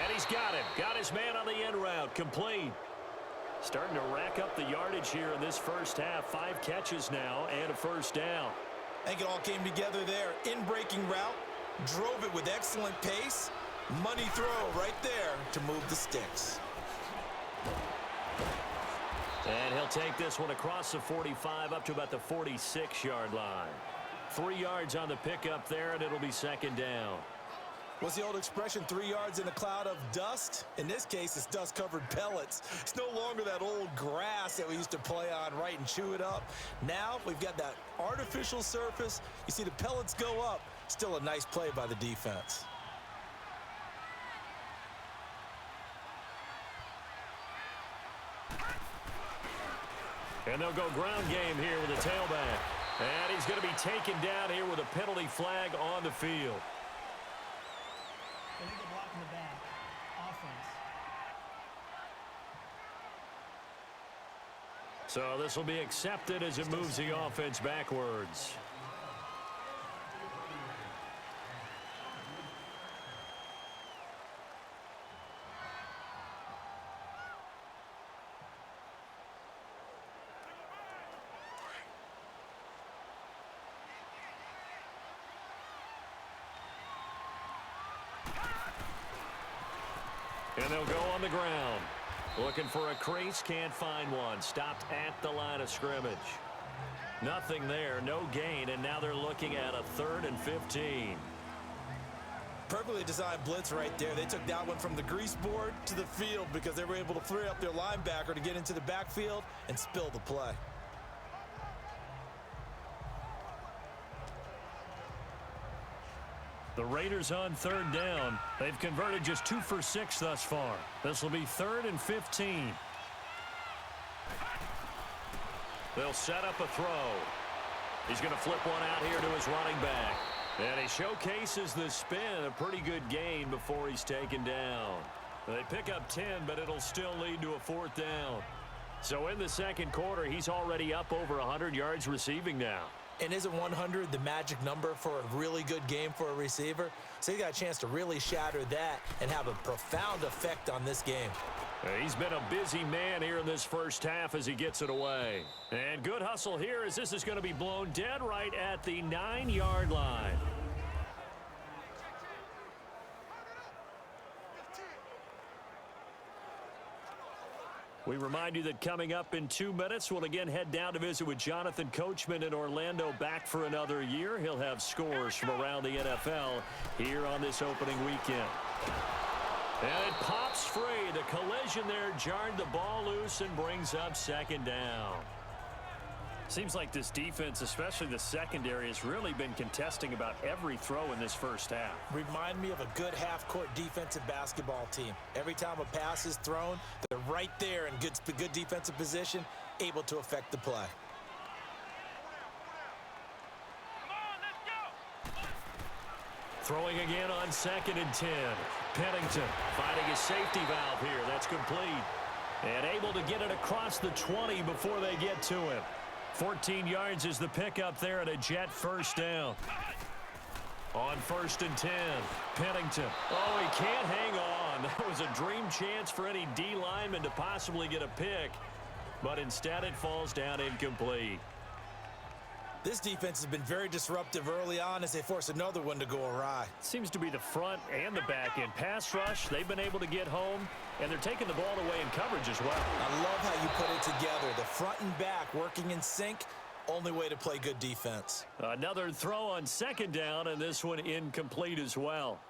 And he's got him. Got his man on the end route. Complete. Starting to rack up the yardage here in this 1st half. 5 catches now and a 1st down. I think it all came together there. In-breaking route, drove it with excellent pace. Money throw right there to move the sticks. And he'll take this one across the 45 up to about the 46-yard line. 3 yards on the pickup there, and it'll be 2nd down. What's the old expression, 3 yards in a cloud of dust? In this case, it's dust-covered pellets. It's no longer that old grass that we used to play on, right, and chew it up. Now we've got that artificial surface. You see the pellets go up. Still a nice play by the defense. And they'll go ground game here with a tailback. And he's going to be taken down here with a penalty flag on the field. Illegal block in the back. Offense. So this will be accepted as it moves the offense backwards. And they'll go on the ground. Looking for a crease, can't find one. Stopped at the line of scrimmage. Nothing there, no gain, and now they're looking at a 3rd and 15. Perfectly designed blitz right there. They took that one from the grease board to the field because they were able to free up their linebacker to get into the backfield and spill the play. The Raiders on 3rd down. They've converted just 2 for 6 thus far. This will be 3rd and 15. They'll set up a throw. He's going to flip one out here to his running back. And he showcases the spin. A pretty good gain before he's taken down. They pick up 10, but it'll still lead to a 4th down. So in the second quarter, he's already up over 100 yards receiving now. And isn't 100 the magic number for a really good game for a receiver? So he got a chance to really shatter that and have a profound effect on this game. He's been a busy man here in this first half as he gets it away. And good hustle here as this is going to be blown dead right at the 9-yard line. We remind you that coming up in 2 minutes, we'll again head down to visit with Jonathan Coachman in Orlando, back for another year. He'll have scores from around the NFL here on this opening weekend. And it pops free. The collision there jarred the ball loose and brings up 2nd down. Seems like this defense, especially the secondary, has really been contesting about every throw in this first half. Remind me of a good half-court defensive basketball team. Every time a pass is thrown, they're right there in good defensive position, able to affect the play. Come on, let's go. Throwing again on 2nd and 10. Pennington finding his safety valve here. That's complete. And able to get it across the 20 before they get to him. 14 yards is the pickup there at a Jet 1st down. On 1st and 10, Pennington. Oh, he can't hang on. That was a dream chance for any D lineman to possibly get a pick, but instead it falls down incomplete. This defense has been very disruptive early on as they force another one to go awry. Seems to be the front and the back end. Pass rush, they've been able to get home, and they're taking the ball away in coverage as well. I love how you put it together. The front and back working in sync, only way to play good defense. Another throw on 2nd down, and this one incomplete as well.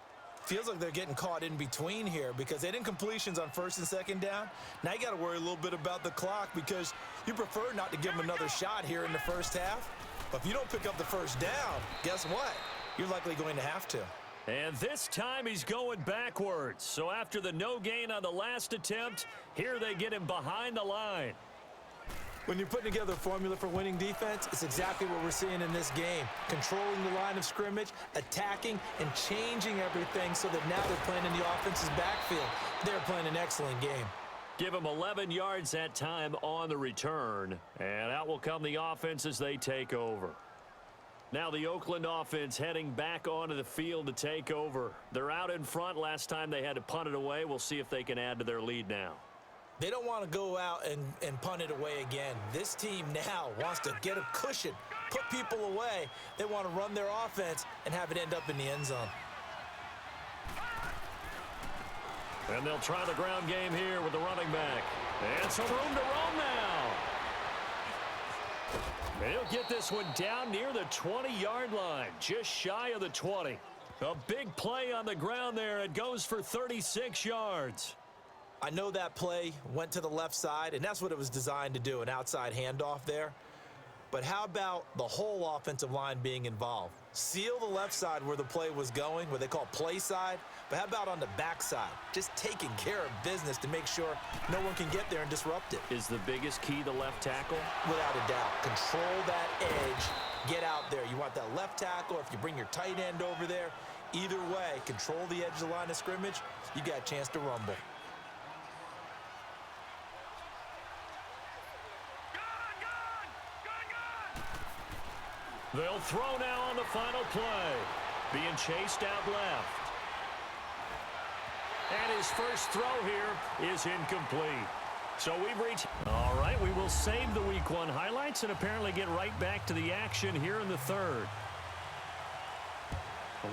Feels like they're getting caught in between here because they did incompletions on 1st and 2nd down. Now you got to worry a little bit about the clock because you prefer not to give them another shot here in the first half. But if you don't pick up the 1st down, guess what? You're likely going to have to. And this time he's going backwards. So after the no gain on the last attempt, here they get him behind the line. When you're putting together a formula for winning defense, it's exactly what we're seeing in this game. Controlling the line of scrimmage, attacking, and changing everything so that now they're playing in the offense's backfield. They're playing an excellent game. Give him 11 yards that time on the return. And out will come the offense as they take over. Now the Oakland offense heading back onto the field to take over. They're out in front. Last time they had to punt it away. We'll see if they can add to their lead now. They don't want to go out and punt it away again. This team now wants to get a cushion, put people away. They want to run their offense and have it end up in the end zone. And they'll try the ground game here with the running back. And some room to roam now. He'll get this one down near the 20-yard line, just shy of the 20. A big play on the ground there. It goes for 36 yards. I know that play went to the left side, and that's what it was designed to do, an outside handoff there. But how about the whole offensive line being involved? Seal the left side where the play was going, what they call play side, but how about on the back side? Just taking care of business to make sure no one can get there and disrupt it. Is the biggest key the left tackle? Without a doubt. Control that edge. Get out there. You want that left tackle. If you bring your tight end over there, either way, control the edge of the line of scrimmage, you got a chance to rumble. They'll throw now on the final play. Being chased out left. And his first throw here is incomplete. So we've reached... All right, we will save the Week 1 highlights and apparently get right back to the action here in the third.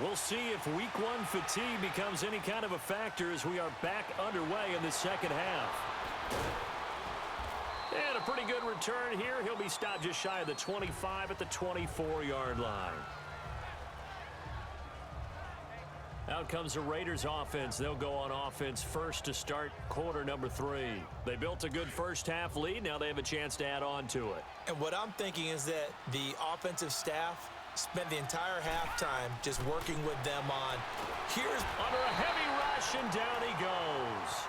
We'll see if Week 1 fatigue becomes any kind of a factor as we are back underway in the second half. And a pretty good return here. He'll be stopped just shy of the 25 at the 24-yard line. Out comes the Raiders offense. They'll go on offense first to start quarter number 3. They built a good first half lead. Now they have a chance to add on to it. And what I'm thinking is that the offensive staff spent the entire halftime just working with them on, here's under a heavy rush, and down he goes.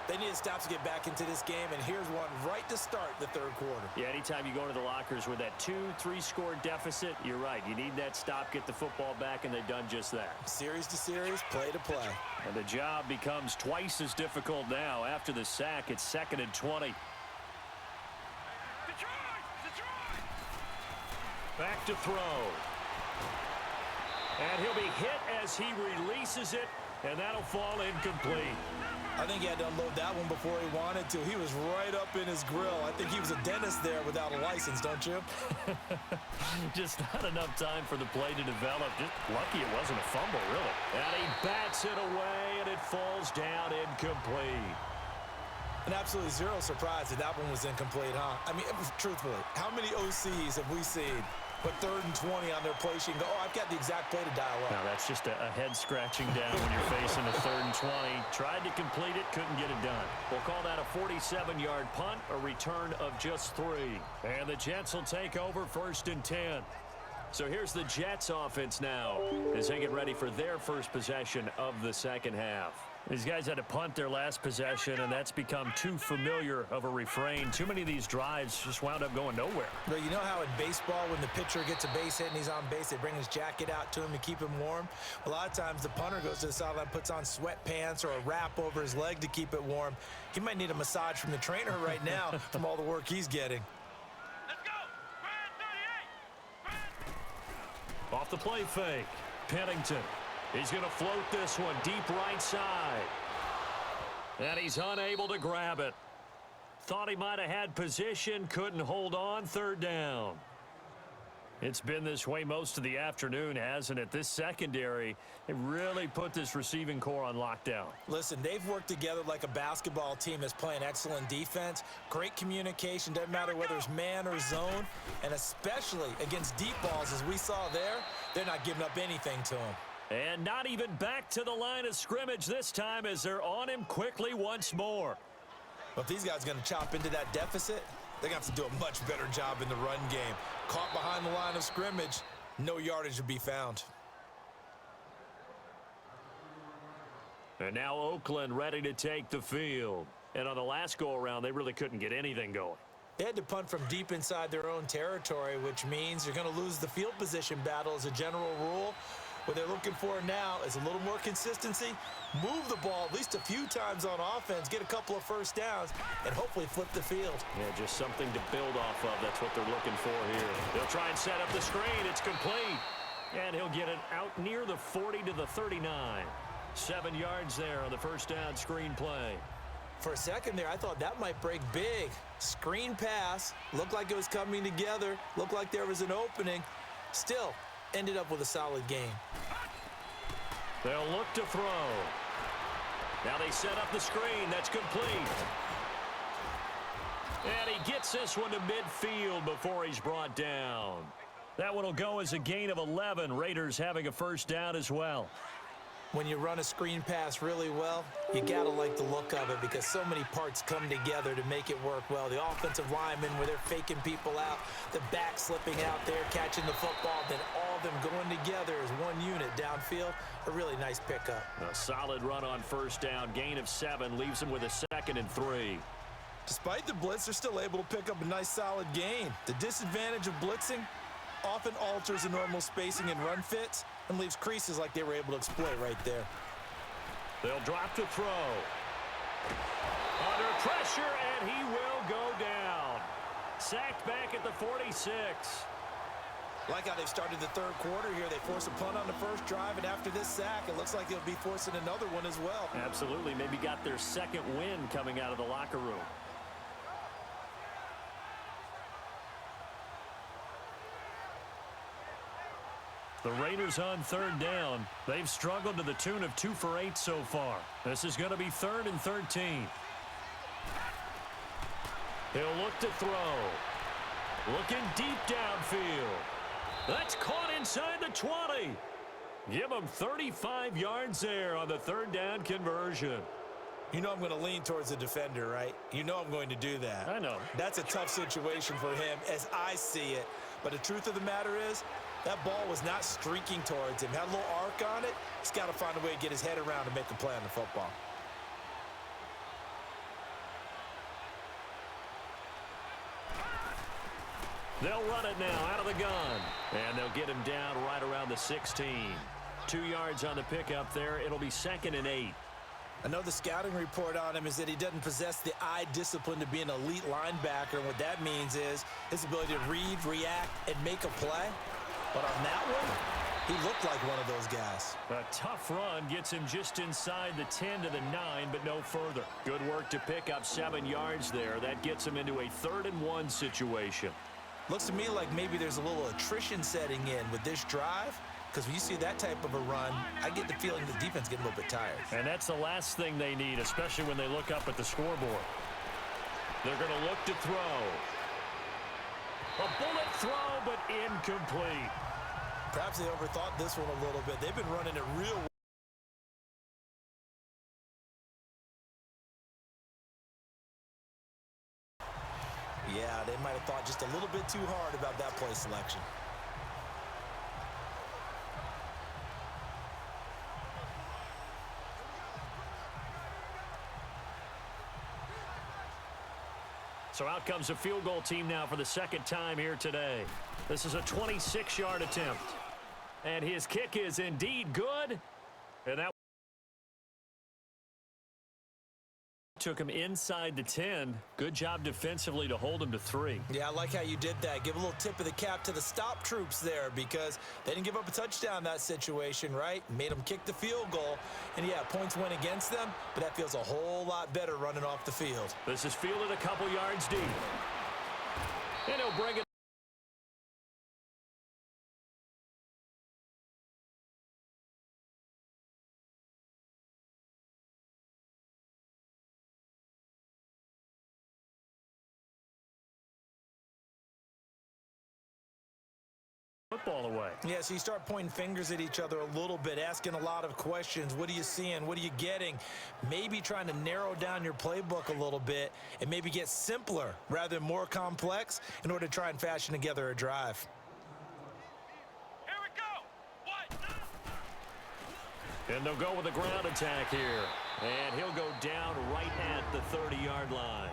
They need to stop to get back into this game, and here's one right to start the third quarter. Yeah, anytime you go to the lockers with that 2-3 score deficit, you're right. You need that stop, get the football back, and they've done just that. Series to series, play to play. And the job becomes twice as difficult now. After the sack, it's 2nd and 20. Back to throw. And he'll be hit as he releases it, and that'll fall incomplete. I think he had to unload that one before he wanted to. He was right up in his grill. I think he was a dentist there without a license, don't you? Just not enough time for the play to develop. Just lucky it wasn't a fumble, really. And he bats it away, and it falls down incomplete. And absolutely zero surprise that that one was incomplete, huh? I mean, truthfully, how many OCs have we seen put 3rd and 20 on their play sheet and go, oh, I've got the exact play to dial up? Now, that's just a head-scratching down when you're facing a 3rd and 20. Tried to complete it, couldn't get it done. We'll call that a 47-yard punt, a return of just 3. And the Jets will take over 1st and 10. So here's the Jets offense now as they get ready for their first possession of the second half. These guys had to punt their last possession, and that's become too familiar of a refrain. Too many of these drives just wound up going nowhere. But you know how in baseball, when the pitcher gets a base hit and he's on base, they bring his jacket out to him to keep him warm? A lot of times the punter goes to the sideline, puts on sweatpants or a wrap over his leg to keep it warm. He might need a massage from the trainer right now from all the work he's getting. Let's go! Brad 38! Off the play fake, Pennington. He's going to float this one deep right side. And he's unable to grab it. Thought he might have had position, couldn't hold on, 3rd down. It's been this way most of the afternoon, hasn't it? This secondary, it really put this receiving core on lockdown. Listen, they've worked together like a basketball team that's playing excellent defense. Great communication, doesn't matter whether it's man or zone. And especially against deep balls, as we saw there, they're not giving up anything to him. And not even back to the line of scrimmage this time as they're on him quickly once more. But if these guys are going to chop into that deficit, they're going to have to do a much better job in the run game. Caught behind the line of scrimmage, no yardage to be found. And now Oakland ready to take the field. And on the last go-around, they really couldn't get anything going. They had to punt from deep inside their own territory, which means you're going to lose the field position battle as a general rule. What they're looking for now is a little more consistency, move the ball at least a few times on offense, get a couple of first downs, and hopefully flip the field. Yeah, just something to build off of. That's what they're looking for here. They'll try and set up the screen. It's complete. And he'll get it out near the 40 to the 39. 7 yards there on the first down screen play. For a second there, I thought that might break big. Screen pass, looked like it was coming together, looked like there was an opening. Still, ended up with a solid game. They'll look to throw. Now they set up the screen. That's complete. And he gets this one to midfield before he's brought down. That one will go as a gain of 11. Raiders having a first down as well. When you run a screen pass really well, you got to like the look of it because so many parts come together to make it work well. The offensive linemen, where they're faking people out, the back slipping out there, catching the football, then all of them going together as one unit downfield. A really nice pickup. A solid run on first down. Gain of 7 leaves them with a 2nd and 3. Despite the blitz, they're still able to pick up a nice solid gain. The disadvantage of blitzing often alters the normal spacing and run fits and leaves creases like they were able to exploit right there. They'll drop to throw. Under pressure, and he will go down. Sacked back at the 46. Like how they've started the third quarter here. They force a punt on the first drive, and after this sack, it looks like they'll be forcing another one as well. Absolutely. Maybe got their second win coming out of the locker room. The Raiders on third down. They've struggled to the tune of 2 for 8 so far. This is going to be 3rd and 13. He'll look to throw. Looking deep downfield. That's caught inside the 20. Give him 35 yards there on the third down conversion. You know I'm going to lean towards the defender, right? You know I'm going to do that. I know. That's a tough situation for him as I see it. But the truth of the matter is, that ball was not streaking towards him. Had a little arc on it. He's got to find a way to get his head around and make a play on the football. They'll run it now out of the gun. And they'll get him down right around the 16. 2 yards on the pickup there. It'll be 2nd and 8. I know the scouting report on him is that he doesn't possess the eye discipline to be an elite linebacker. And what that means is his ability to read, react, and make a play. But on that one, he looked like one of those guys. A tough run gets him just inside the 10 to the 9, but no further. Good work to pick up 7 yards there. That gets him into a 3rd and 1 situation. Looks to me like maybe there's a little attrition setting in with this drive. Because when you see that type of a run, I get the feeling the defense getting a little bit tired. And that's the last thing they need, especially when they look up at the scoreboard. They're going to look to throw. A bullet throw, but incomplete. Perhaps they overthought this one a little bit. They've been running it real well. Yeah, they might have thought just a little bit too hard about that play selection. So out comes a field goal team now for the 2nd time here today. This is a 26-yard attempt. And his kick is indeed good. And that took him inside the 10. Good job defensively to hold him to 3. Yeah, I like how you did that. Give a little tip of the cap to the stop troops there because they didn't give up a touchdown in that situation, right? Made them kick the field goal. And, yeah, points went against them, but that feels a whole lot better running off the field. This is fielded a couple yards deep. And he'll bring it. Football away. Yeah, so you start pointing fingers at each other a little bit, asking a lot of questions. What are you seeing? What are you getting? Maybe trying to narrow down your playbook a little bit and maybe get simpler rather than more complex in order to try and fashion together a drive. Here we go. What? And they'll go with a ground attack here. And he'll go down right at the 30-yard line.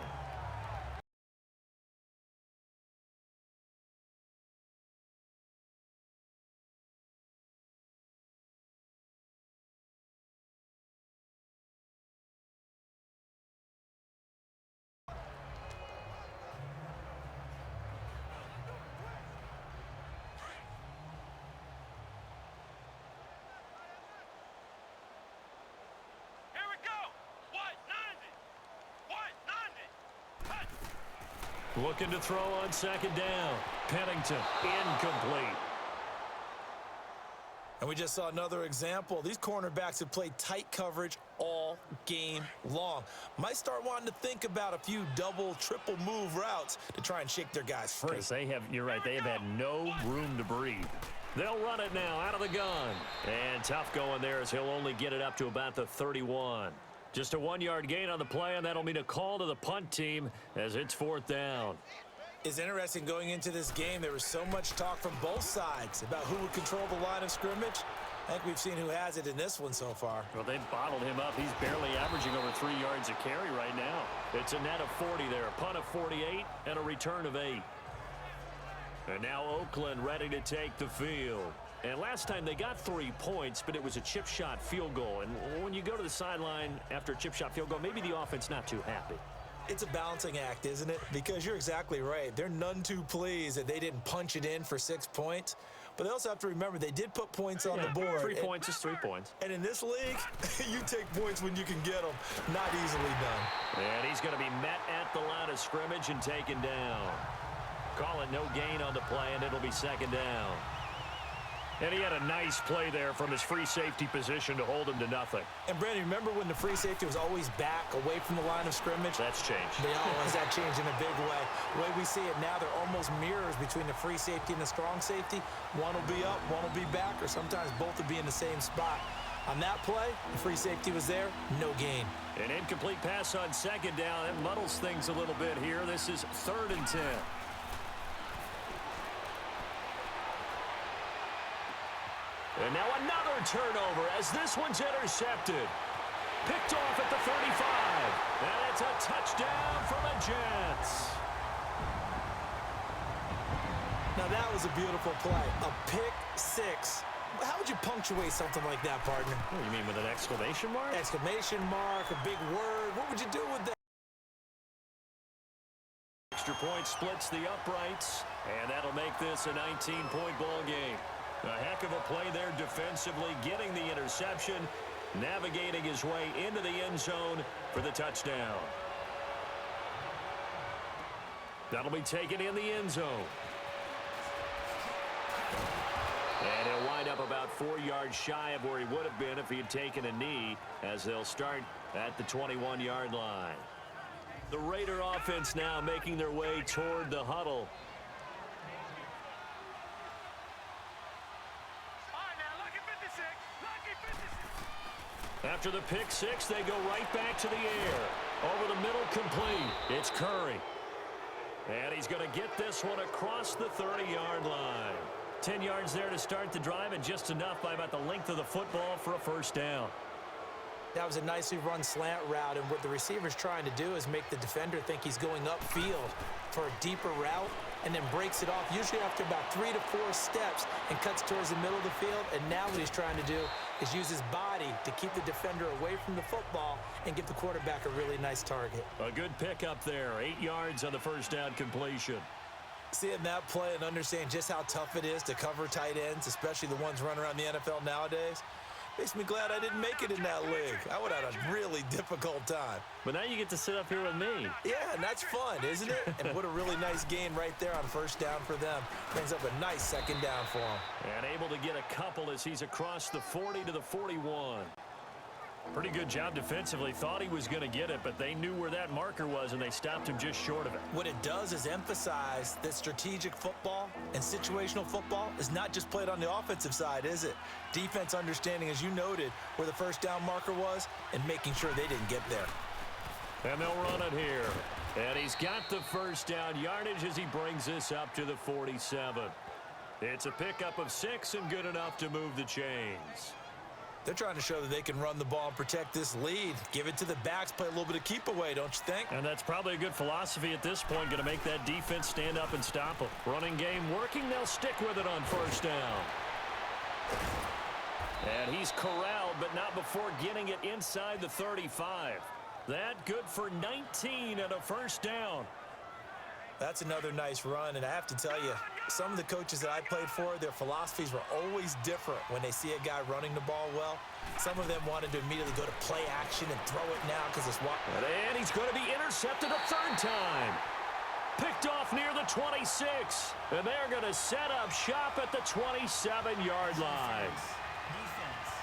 Looking to throw on 2nd down. Pennington, incomplete. And we just saw another example. These cornerbacks have played tight coverage all all game long. Might start wanting to think about a few double, triple move routes to try and shake their guys free. Because you're right, they have had no room to breathe. They'll run it now out of the gun. And tough going there as he'll only get it up to about the 31. Just a 1-yard gain on the play, and that'll mean a call to the punt team as it's 4th down. It's interesting going into this game. There was so much talk from both sides about who would control the line of scrimmage. I think we've seen who has it in this one so far. Well, they've bottled him up. He's barely averaging over 3 yards a carry right now. It's a net of 40 there, a punt of 48, and a return of 8. And now Oakland ready to take the field. And last time they got 3 points, but it was a chip shot field goal. And when you go to the sideline after a chip shot field goal, maybe the offense not too happy. It's a balancing act, isn't it? Because you're exactly right. They're none too pleased that they didn't punch it in for 6 points. But they also have to remember they did put points on the board. 3 points is 3 points. And in this league, you take points when you can get them. Not easily done. And he's going to be met at the line of scrimmage and taken down. Call it no gain on the play, and it'll be 2nd down. And he had a nice play there from his free safety position to hold him to nothing. And, Brandon, remember when the free safety was always back away from the line of scrimmage? That's changed. They always that changed in a big way. The way we see it now, they're almost mirrors between the free safety and the strong safety. One will be up, one will be back, or sometimes both will be in the same spot. On that play, the free safety was there, no gain. An incomplete pass on 2nd down. That muddles things a little bit here. This is 3rd and 10. And now another turnover as this one's intercepted. Picked off at the 35. And it's a touchdown for the Jets. Now that was a beautiful play. A pick 6. How would you punctuate something like that, partner? What do you mean, with an exclamation mark? Exclamation mark, a big word. What would you do with that? Extra point splits the uprights. And that'll make this a 19-point ball game. A heck of a play there defensively, getting the interception, navigating his way into the end zone for the touchdown. That'll be taken in the end zone. And he'll wind up about 4 yards shy of where he would have been if he had taken a knee, as they'll start at the 21-yard line. The Raider offense now making their way toward the huddle. After the pick 6, they go right back to the air. Over the middle, complete. It's Curry. And he's going to get this one across the 30-yard line. 10 yards there to start the drive, and just enough by about the length of the football for a 1st down. That was a nicely run slant route, and what the receiver's trying to do is make the defender think he's going upfield for a deeper route, and then breaks it off, usually after about 3 to 4 steps, and cuts towards the middle of the field. And now what he's trying to do is use his body to keep the defender away from the football and give the quarterback a really nice target. A good pickup there, 8 yards on the 1st down completion. Seeing that play and understand just how tough it is to cover tight ends, especially the ones running around the NFL nowadays, makes me glad I didn't make it in that league. I would have had a really difficult time. But now you get to sit up here with me. Yeah, and that's fun, isn't it? And what a really nice gain right there on 1st down for them. Brings up a nice 2nd down for him. And able to get a couple as he's across the 40 to the 41. Pretty good job defensively. Thought he was going to get it, but they knew where that marker was, and they stopped him just short of it. What it does is emphasize that strategic football and situational football is not just played on the offensive side, is it? Defense understanding, as you noted, where the 1st down marker was and making sure they didn't get there. And they'll run it here. And he's got the 1st down yardage as he brings this up to the 47. It's a pickup of 6 and good enough to move the chains. They're trying to show that they can run the ball and protect this lead. Give it to the backs, play a little bit of keep away, don't you think? And that's probably a good philosophy at this point, going to make that defense stand up and stop them. Running game working, they'll stick with it on 1st down. And he's corralled, but not before getting it inside the 35. That good for 19 and a 1st down. That's another nice run, and I have to tell you, some of the coaches that I played for, their philosophies were always different when they see a guy running the ball well. Some of them wanted to immediately go to play action and throw it now because it's what. And he's going to be intercepted a 3rd time. Picked off near the 26, and they're going to set up shop at the 27-yard line. Defense.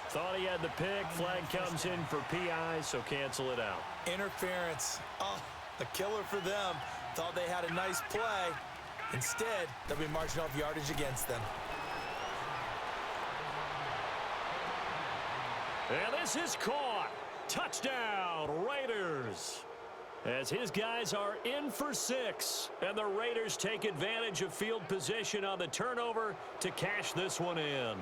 Thought he had the pick. Flag comes in for PI, so cancel it out. Interference. Oh, a killer for them. Thought they had a nice play. Instead, they'll be marching off yardage against them. And this is caught. Touchdown, Raiders. As his guys are in for 6. And the Raiders take advantage of field position on the turnover to cash this one in.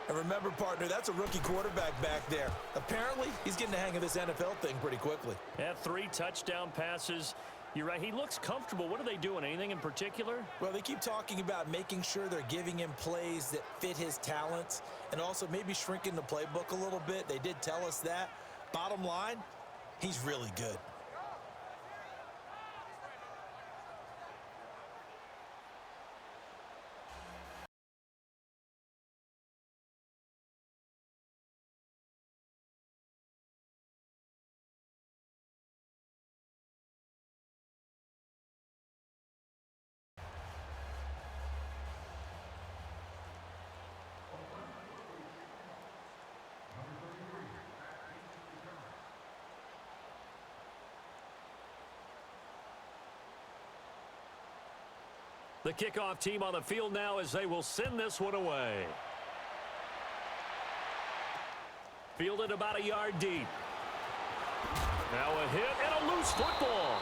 And remember, partner, that's a rookie quarterback back there. Apparently, he's getting the hang of this NFL thing pretty quickly. Had 3 touchdown passes. You're right, he looks comfortable. What are they doing? Anything in particular? Well, they keep talking about making sure they're giving him plays that fit his talents and also maybe shrinking the playbook a little bit. They did tell us that. Bottom line, he's really good. The kickoff team on the field now as they will send this one away. Fielded about a yard deep. Now a hit and a loose football.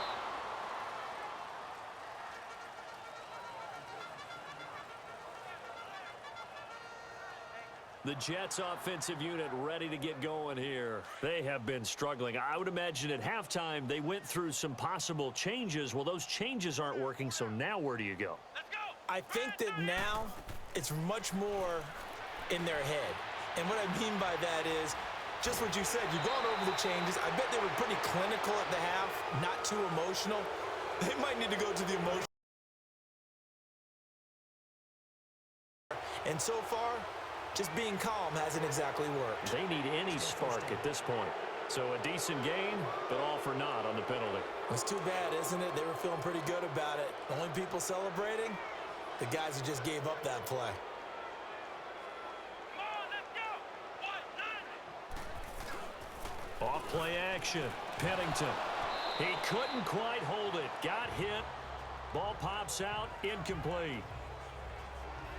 The Jets offensive unit ready to get going here. They have been struggling. I would imagine at halftime they went through some possible changes. Well, those changes aren't working, so now where do you go? Let's go. I think that now it's much more in their head. And what I mean by that is just what you said. You've gone over the changes. I bet they were pretty clinical at the half, not too emotional. They might need to go to the emotional. And so far, just being calm hasn't exactly worked. They need any spark at this point. So a decent gain, but all for naught on the penalty. It's too bad, isn't it? They were feeling pretty good about it. The only people celebrating, the guys who just gave up that play. Come on, let's go. Off play action. Pennington. He couldn't quite hold it. Got hit. Ball pops out. Incomplete.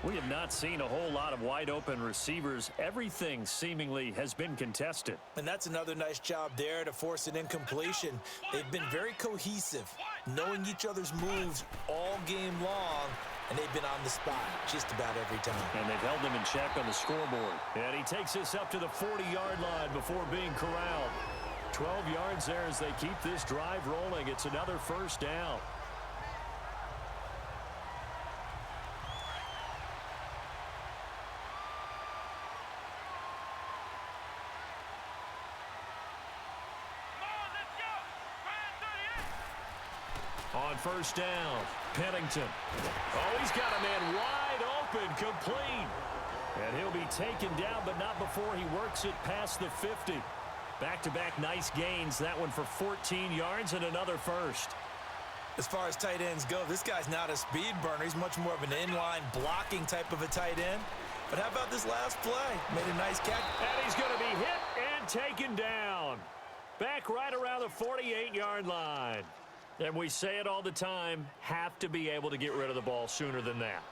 We have not seen a whole lot of wide open receivers. Everything seemingly has been contested. And that's another nice job there to force an incompletion. They've been very cohesive, knowing each other's moves all game long, and they've been on the spot just about every time. And they've held them in check on the scoreboard. And he takes us up to the 40-yard line before being corralled. 12 yards there as they keep this drive rolling. It's another first down. On first down, Pennington. Oh, he's got a man wide open, complete. And he'll be taken down, but not before he works it past the 50. Back-to-back nice gains. That one for 14 yards and another first. As far as tight ends go, this guy's not a speed burner. He's much more of an inline blocking type of a tight end. But how about this last play? Made a nice catch. And he's going to be hit and taken down. Back right around the 48-yard line. And we say it all the time, have to be able to get rid of the ball sooner than that.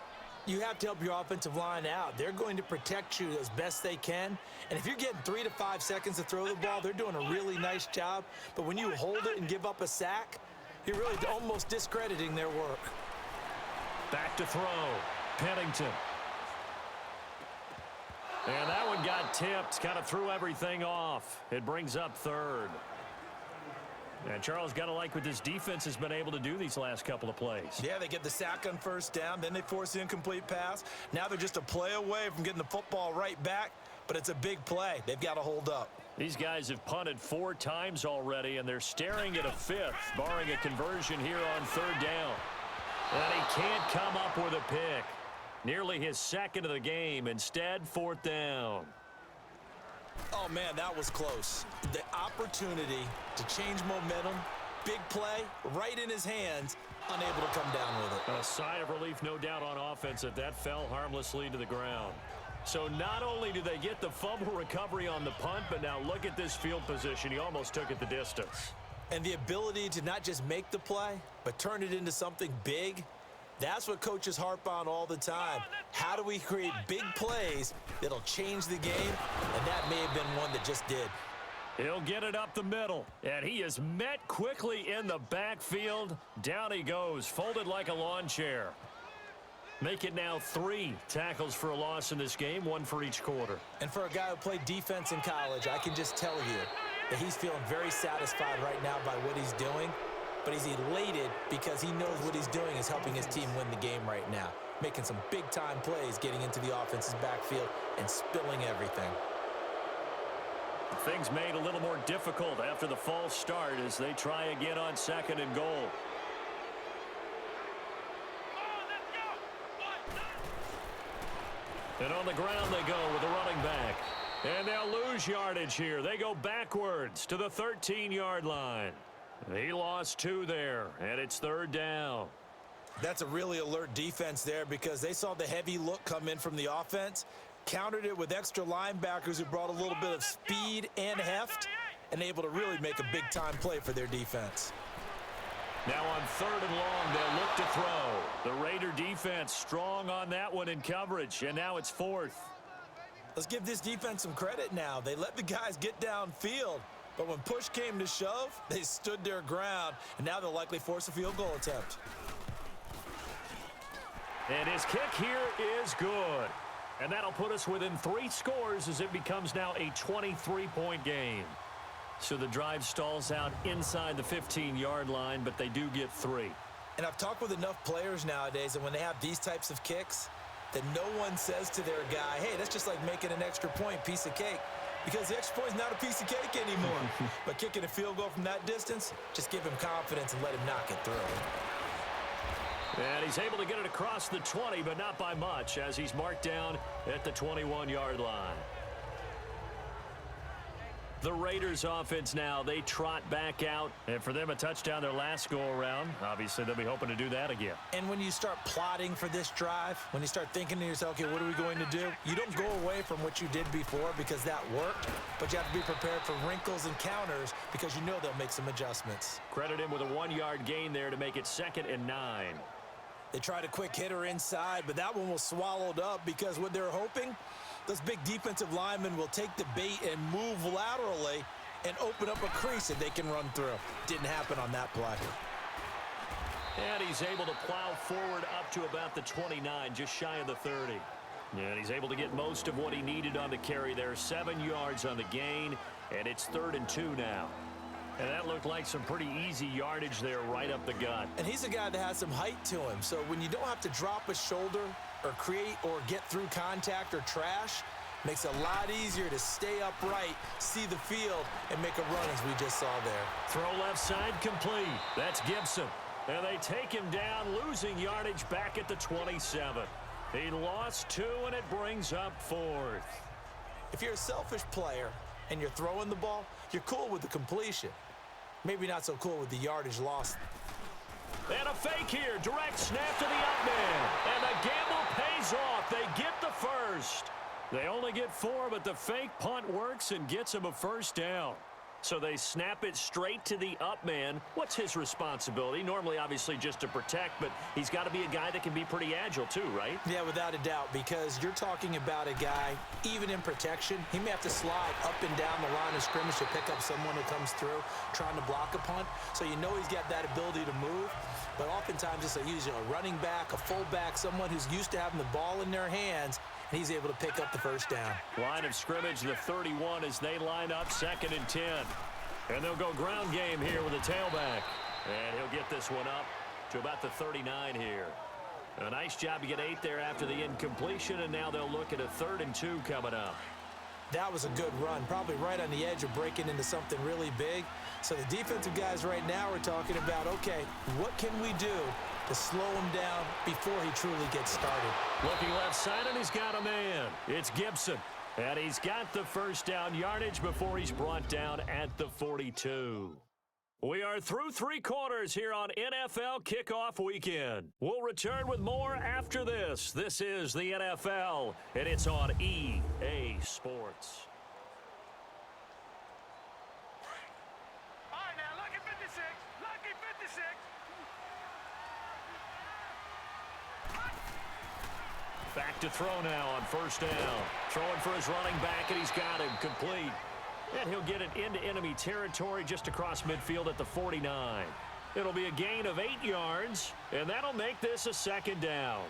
You have to help your offensive line out. They're going to protect you as best they can. And if you're getting 3 to 5 seconds to throw the ball, they're doing a really nice job. But when you hold it and give up a sack, you're really almost discrediting their work. Back to throw. Pennington. And that one got tipped. Kind of threw everything off. It brings up third. And Charles, got to like what this defense has been able to do these last couple of plays. Yeah, they get the sack on first down, then they force the incomplete pass. Now they're just a play away from getting the football right back, but it's a big play. They've got to hold up. These guys have punted 4 times already, and they're staring at a 5th, barring a conversion here on third down. And he can't come up with a pick. Nearly his second of the game. Instead, 4th down. Oh, man, that was close. The opportunity to change momentum, big play, right in his hands, unable to come down with it. A sigh of relief, no doubt, on offense that fell harmlessly to the ground. So not only do they get the fumble recovery on the punt, but now look at this field position. He almost took it the distance. And the ability to not just make the play, but turn it into something big, that's what coaches harp on all the time. How do we create big plays that'll change the game? And that may have been one that just did. He'll get it up the middle, and he is met quickly in the backfield. Down he goes, folded like a lawn chair. Make it now 3 tackles for a loss in this game, 1 for each quarter. And for a guy who played defense in college, I can just tell you that he's feeling very satisfied right now by what he's doing. But he's elated because he knows what he's doing is helping his team win the game right now. Making some big-time plays, getting into the offense's backfield and spilling everything. Things made a little more difficult after the false start as they try again on 2nd and goal. And on the ground they go with the running back. And they'll lose yardage here. They go backwards to the 13-yard line. He lost 2 there, and it's 3rd down. That's a really alert defense there because they saw the heavy look come in from the offense, countered it with extra linebackers who brought a little bit of speed and heft, and able to really make a big-time play for their defense. Now on 3rd and long, they'll look to throw. The Raider defense strong on that one in coverage, and now it's 4th. Let's give this defense some credit now. They let the guys get downfield, but when push came to shove, they stood their ground, and now they'll likely force a field goal attempt. And his kick here is good. And that'll put us within 3 scores as it becomes now a 23-point game. So the drive stalls out inside the 15-yard line, but they do get 3. And I've talked with enough players nowadays, and when they have these types of kicks, that no one says to their guy, hey, that's just like making an extra point, piece of cake. Because the extra point is not a piece of cake anymore. But kicking a field goal from that distance, just give him confidence and let him knock it through. And he's able to get it across the 20, but not by much, as he's marked down at the 21-yard line. The Raiders offense now, they trot back out. And for them, a touchdown their last go-around. Obviously, they'll be hoping to do that again. And when you start plotting for this drive, when you start thinking to yourself, okay, what are we going to do? You don't go away from what you did before because that worked, but you have to be prepared for wrinkles and counters because you know they'll make some adjustments. Credit him with a 1-yard gain there to make it 2nd and 9. They tried a quick hitter inside, but that one was swallowed up because what they're hoping, those big defensive linemen will take the bait and move laterally and open up a crease that they can run through. Didn't happen on that play. And he's able to plow forward up to about the 29, just shy of the 30. And he's able to get most of what he needed on the carry there. 7 yards on the gain, and it's 3rd and 2 now. And that looked like some pretty easy yardage there right up the gut. And he's a guy that has some height to him, so when you don't have to drop a shoulder or create or get through contact or trash, makes it a lot easier to stay upright, see the field, and make a run as we just saw there. Throw left side complete. That's Gibson. And they take him down, losing yardage back at the 27. He lost 2, and it brings up 4th. If you're a selfish player and you're throwing the ball, you're cool with the completion. Maybe not so cool with the yardage lost. And a fake here. Direct snap to the up man. And the gamble pays off. They get the first. They only get 4, but the fake punt works and gets them a first down. So they snap it straight to the up man. What's his responsibility? Normally, obviously, just to protect, but he's got to be a guy that can be pretty agile too, right? Yeah, without a doubt, because you're talking about a guy, even in protection, he may have to slide up and down the line of scrimmage to pick up someone who comes through trying to block a punt. So you know he's got that ability to move. But oftentimes it's usually a running back, a fullback, someone who's used to having the ball in their hands, and he's able to pick up the first down. Line of scrimmage, the 31 as they line up 2nd and 10. And they'll go ground game here with a tailback. And he'll get this one up to about the 39 here. A nice job to get 8 there after the incompletion, and now they'll look at a 3rd and 2 coming up. That was a good run, probably right on the edge of breaking into something really big. So the defensive guys right now are talking about, okay, what can we do to slow him down before he truly gets started? Looking left side, and he's got a man. It's Gibson. And he's got the first down yardage before he's brought down at the 42. We are through 3 quarters here on NFL Kickoff Weekend. We'll return with more after this. This is the NFL, and it's on EA Sports. All right, now, lucky 56. Lucky 56. Back to throw now on first down. Throwing for his running back, and he's got him complete. And he'll get it into enemy territory just across midfield at the 49. It'll be a gain of 8 yards, and that'll make this a second down.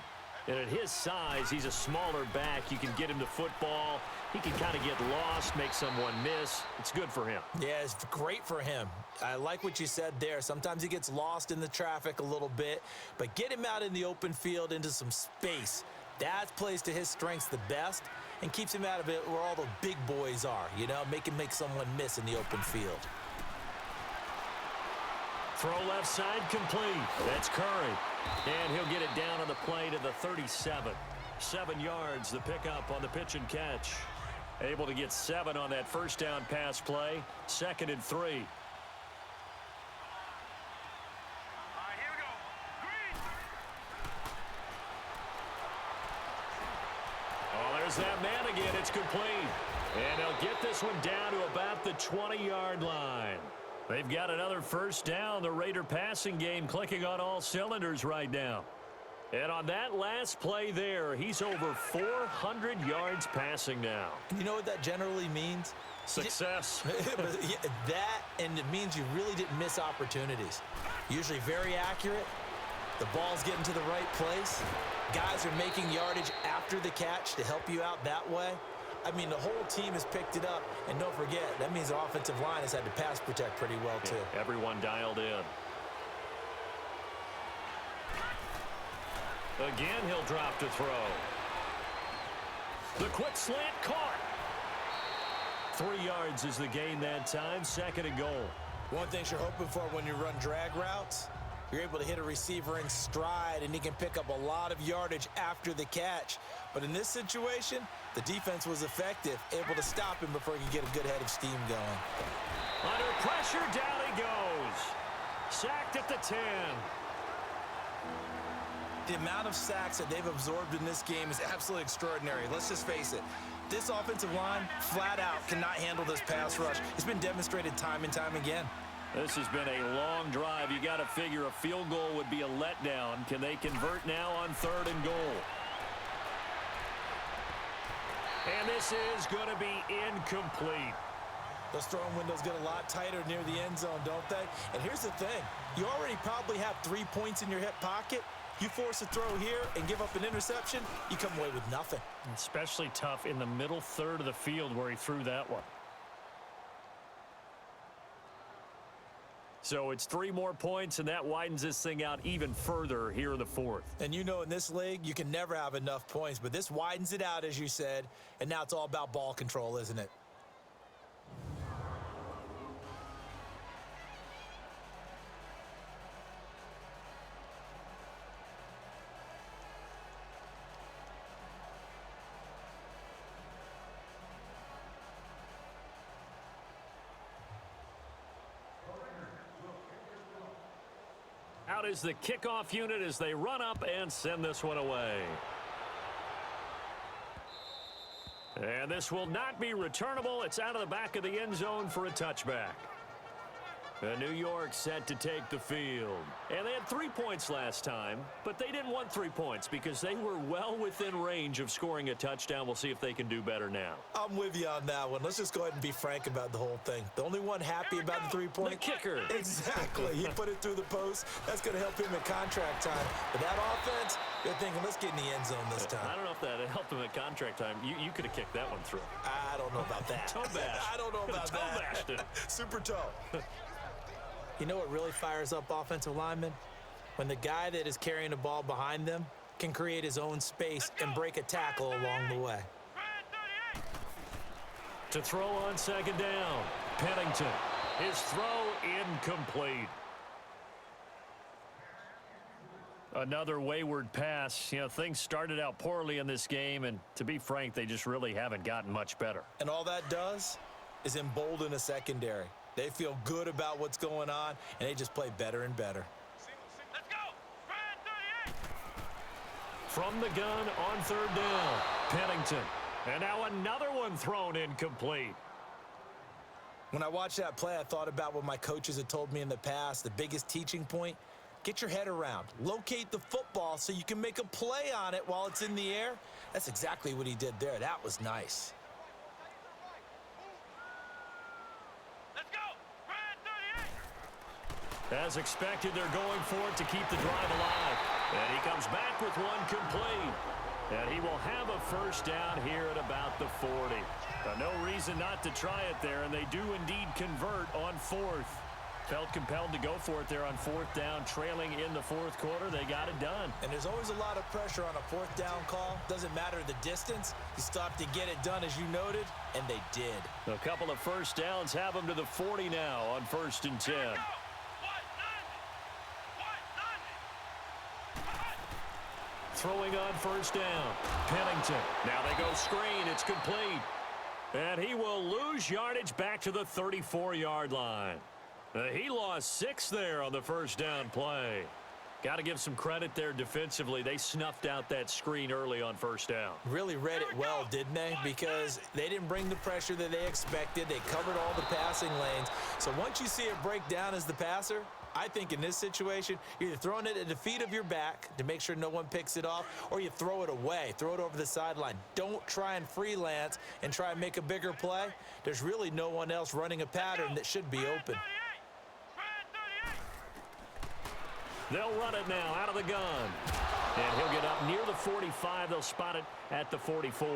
And at his size, he's a smaller back. You can get him to football. He can kind of get lost, make someone miss. It's good for him. Yeah, it's great for him. I like what you said there. Sometimes he gets lost in the traffic a little bit, but get him out in the open field into some space. That plays to his strengths the best and keeps him out of it where all the big boys are, you know, make someone miss in the open field. Throw left side complete. That's Curry. And he'll get it down on the play to the 37. 7 yards, the pickup on the pitch and catch. Able to get 7 on that first down pass play. 2nd and 3. All right, here we go. Green. Oh, there's that man again. It's complete. And they'll get this one down to about the 20-yard line. They've got another first down. The Raider passing game clicking on all cylinders right now. And on that last play there, he's over 400 yards passing now. You know what that generally means? Success. Yeah, that, and it means you really didn't miss opportunities. Usually very accurate. The ball's getting to the right place. Guys are making yardage after the catch to help you out that way. I mean, the whole team has picked it up. And don't forget, that means the offensive line has had to pass protect pretty well, too. Yeah, everyone dialed in. Again, he'll drop to throw. The quick slant caught. 3 yards is the gain that time. 2nd and goal. One thing you're hoping for when you run drag routes, you're able to hit a receiver in stride, and he can pick up a lot of yardage after the catch. But in this situation, the defense was effective, able to stop him before he could get a good head of steam going. Under pressure, down he goes. Sacked at the 10. The amount of sacks that they've absorbed in this game is absolutely extraordinary. Let's just face it. This offensive line, flat out, cannot handle this pass rush. It's been demonstrated time and time again. This has been a long drive. You got to figure a field goal would be a letdown. Can they convert now on 3rd and goal? And this is going to be incomplete. Those throwing windows get a lot tighter near the end zone, don't they? And here's the thing. You already probably have 3 points in your hip pocket. You force a throw here and give up an interception, you come away with nothing. Especially tough in the middle third of the field where he threw that one. So it's 3 more points, and that widens this thing out even further here in the 4th. And you know in this league, you can never have enough points, but this widens it out, as you said, and now it's all about ball control, isn't it? Out is the kickoff unit as they run up and send this one away. And this will not be returnable. It's out of the back of the end zone for a touchback. New York set to take the field. And they had 3 points last time, but they didn't want 3 points because they were well within range of scoring a touchdown. We'll see if they can do better now. I'm with you on that one. Let's just go ahead and be frank about the whole thing. The only one happy about the 3-point. The kicker. Exactly. He put it through the post. That's going to help him at contract time. But that offense, they're thinking, let's get in the end zone this time. I don't know if that helped him at contract time. You could have kicked that one through. I don't know about that. Toe bash. I don't know about Toe bashed that. it. Super toe. You know what really fires up offensive linemen? When the guy that is carrying the ball behind them can create his own space and break a tackle along the way. To throw on 2nd down, Pennington. His throw incomplete. Another wayward pass. You know, things started out poorly in this game, and to be frank, they just really haven't gotten much better. And all that does is embolden a secondary. They feel good about what's going on, and they just play better and better. Let's go. Ryan 38. From the gun on third down, Pennington. And now another one thrown incomplete. When I watched that play, I thought about what my coaches had told me in the past. The biggest teaching point, get your head around. Locate the football so you can make a play on it while it's in the air. That's exactly what he did there. That was nice. Let's go. Ryan 38. As expected, they're going for it to keep the drive alive. And he comes back with one complete. And he will have a first down here at about the 40. No reason not to try it there, and they do indeed convert on fourth. Felt compelled to go for it there on fourth down, trailing in the fourth quarter. They got it done. And there's always a lot of pressure on a fourth down call. Doesn't matter the distance. You stop to get it done, as you noted, and they did. A couple of first downs have them to the 40 now on 1st and 10. Throwing on first down, Pennington. Now they go screen. It's complete. And he will lose yardage back to the 34-yard line. He lost 6 there on the first down play. Got to give some credit there defensively. They snuffed out that screen early on first down. Really read it well, didn't they? Because they didn't bring the pressure that they expected. They covered all the passing lanes. So once you see it break down as the passer, I think in this situation, you're either throwing it at the feet of your back to make sure no one picks it off, or you throw it away, throw it over the sideline. Don't try and freelance and try and make a bigger play. There's really no one else running a pattern that should be open. They'll run it now out of the gun. And he'll get up near the 45. They'll spot it at the 44.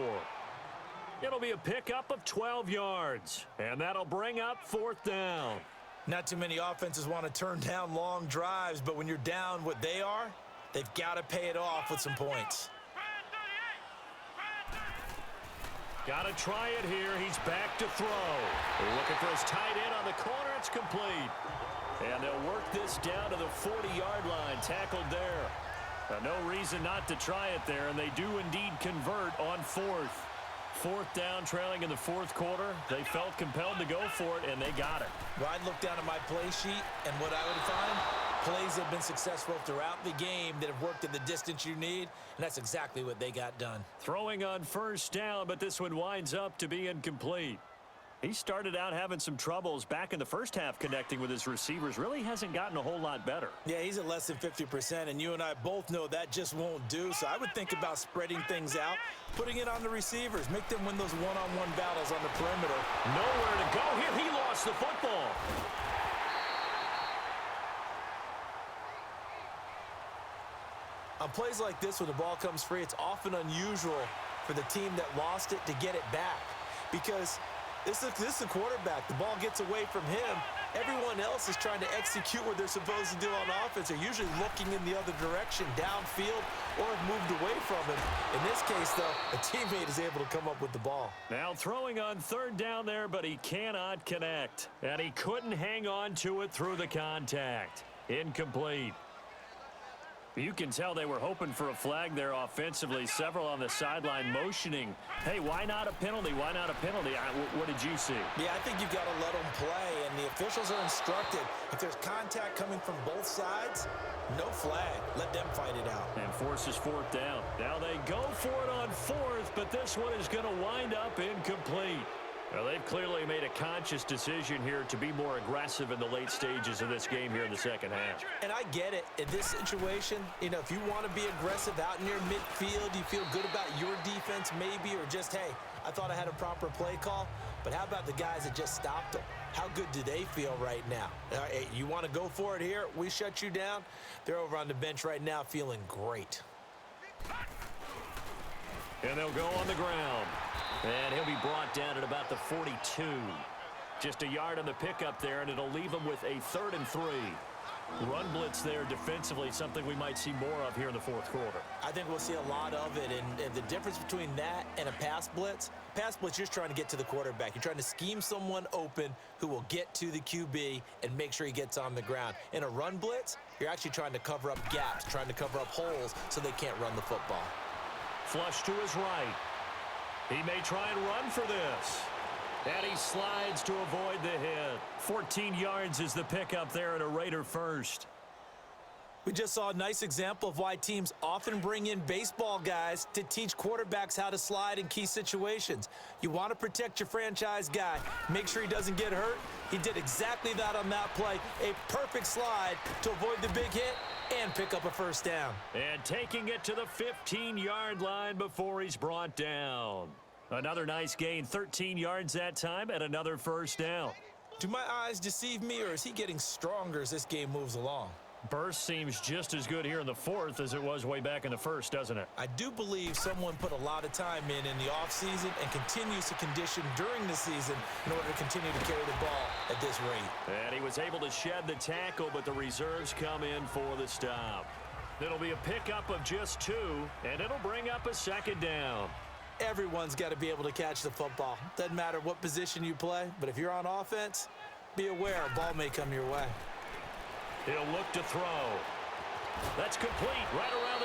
It'll be a pickup of 12 yards. And that'll bring up fourth down. Not too many offenses want to turn down long drives, but when you're down what they are, they've got to pay it off with some points. Got to try it here. He's back to throw. Looking for his tight end on the corner. It's complete. And they'll work this down to the 40-yard line. Tackled there. No reason not to try it there, and they do indeed convert on fourth. Fourth down, trailing in the fourth quarter. They felt compelled to go for it, and they got it. Well, I'd look down at my play sheet, and what I would find, plays that have been successful throughout the game that have worked at the distance you need, and that's exactly what they got done. Throwing on first down, but this one winds up to be incomplete. He started out having some troubles back in the first half connecting with his receivers. Really hasn't gotten a whole lot better. Yeah, he's at less than 50%, and you and I both know that just won't do. So I would think about spreading things out, putting it on the receivers, make them win those one-on-one battles on the perimeter. Nowhere to go here. He lost the football. On plays like this, when the ball comes free, it's often unusual for the team that lost it to get it back because this is the quarterback. The ball gets away from him. Everyone else is trying to execute what they're supposed to do on offense. They're usually looking in the other direction, downfield, or have moved away from him. In this case, though, a teammate is able to come up with the ball. Now throwing on third down there, but he cannot connect. And he couldn't hang on to it through the contact. Incomplete. You can tell they were hoping for a flag there offensively. Several on the sideline motioning. Hey, why not a penalty? Why not a penalty? What did you see? Yeah, I think you've got to let them play, and the officials are instructed. If there's contact coming from both sides, no flag. Let them fight it out. And forces fourth down. Now they go for it on fourth, but this one is going to wind up incomplete. Well, they've clearly made a conscious decision here to be more aggressive in the late stages of this game here in the second half. And I get it. In this situation, you know, if you want to be aggressive out near midfield, you feel good about your defense maybe, or just, hey, I thought I had a proper play call. But how about the guys that just stopped them? How good do they feel right now? Hey, you want to go for it here? We shut you down. They're over on the bench right now feeling great. And they'll go on the ground. And he'll be brought down at about the 42. Just a yard on the pickup there, and it'll leave him with a 3rd and 3. Run blitz there defensively, something we might see more of here in the fourth quarter. I think we'll see a lot of it, and the difference between that and a pass blitz, you're just trying to get to the quarterback. You're trying to scheme someone open who will get to the QB and make sure he gets on the ground. In a run blitz, you're actually trying to cover up gaps, trying to cover up holes so they can't run the football. Flush to his right. He may try and run for this. And he slides to avoid the hit. 14 yards is the pickup there at a Raider first. We just saw a nice example of why teams often bring in baseball guys to teach quarterbacks how to slide in key situations. You want to protect your franchise guy. Make sure he doesn't get hurt. He did exactly that on that play. A perfect slide to avoid the big hit and pick up a first down. And taking it to the 15-yard line before he's brought down. Another nice gain, 13 yards that time, and another first down. Do my eyes deceive me, or is he getting stronger as this game moves along? Burst seems just as good here in the fourth as it was way back in the first, doesn't it? I do believe someone put a lot of time in the offseason and continues to condition during the season in order to continue to carry the ball at this rate. And he was able to shed the tackle, but the reserves come in for the stop. It'll be a pickup of just 2, and it'll bring up a second down. Everyone's got to be able to catch the football. Doesn't matter what position you play, but if you're on offense, be aware a ball may come your way. He'll look to throw. That's complete right around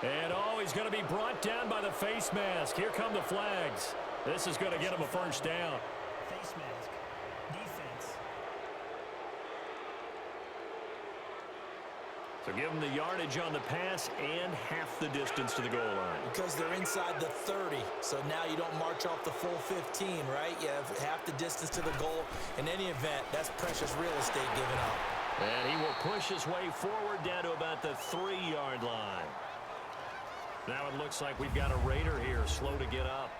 the 8. And he's going to be brought down by the face mask. Here come the flags. This is going to get him a first down. Face mask. Defense. So give him the yardage on the pass and half the distance to the goal line. Because they're inside the 30, so now you don't march off the full 15, right? You have half the distance to the goal. In any event, that's precious real estate given up. And he will push his way forward down to about the 3-yard line. Now it looks like we've got a Raider here, slow to get up.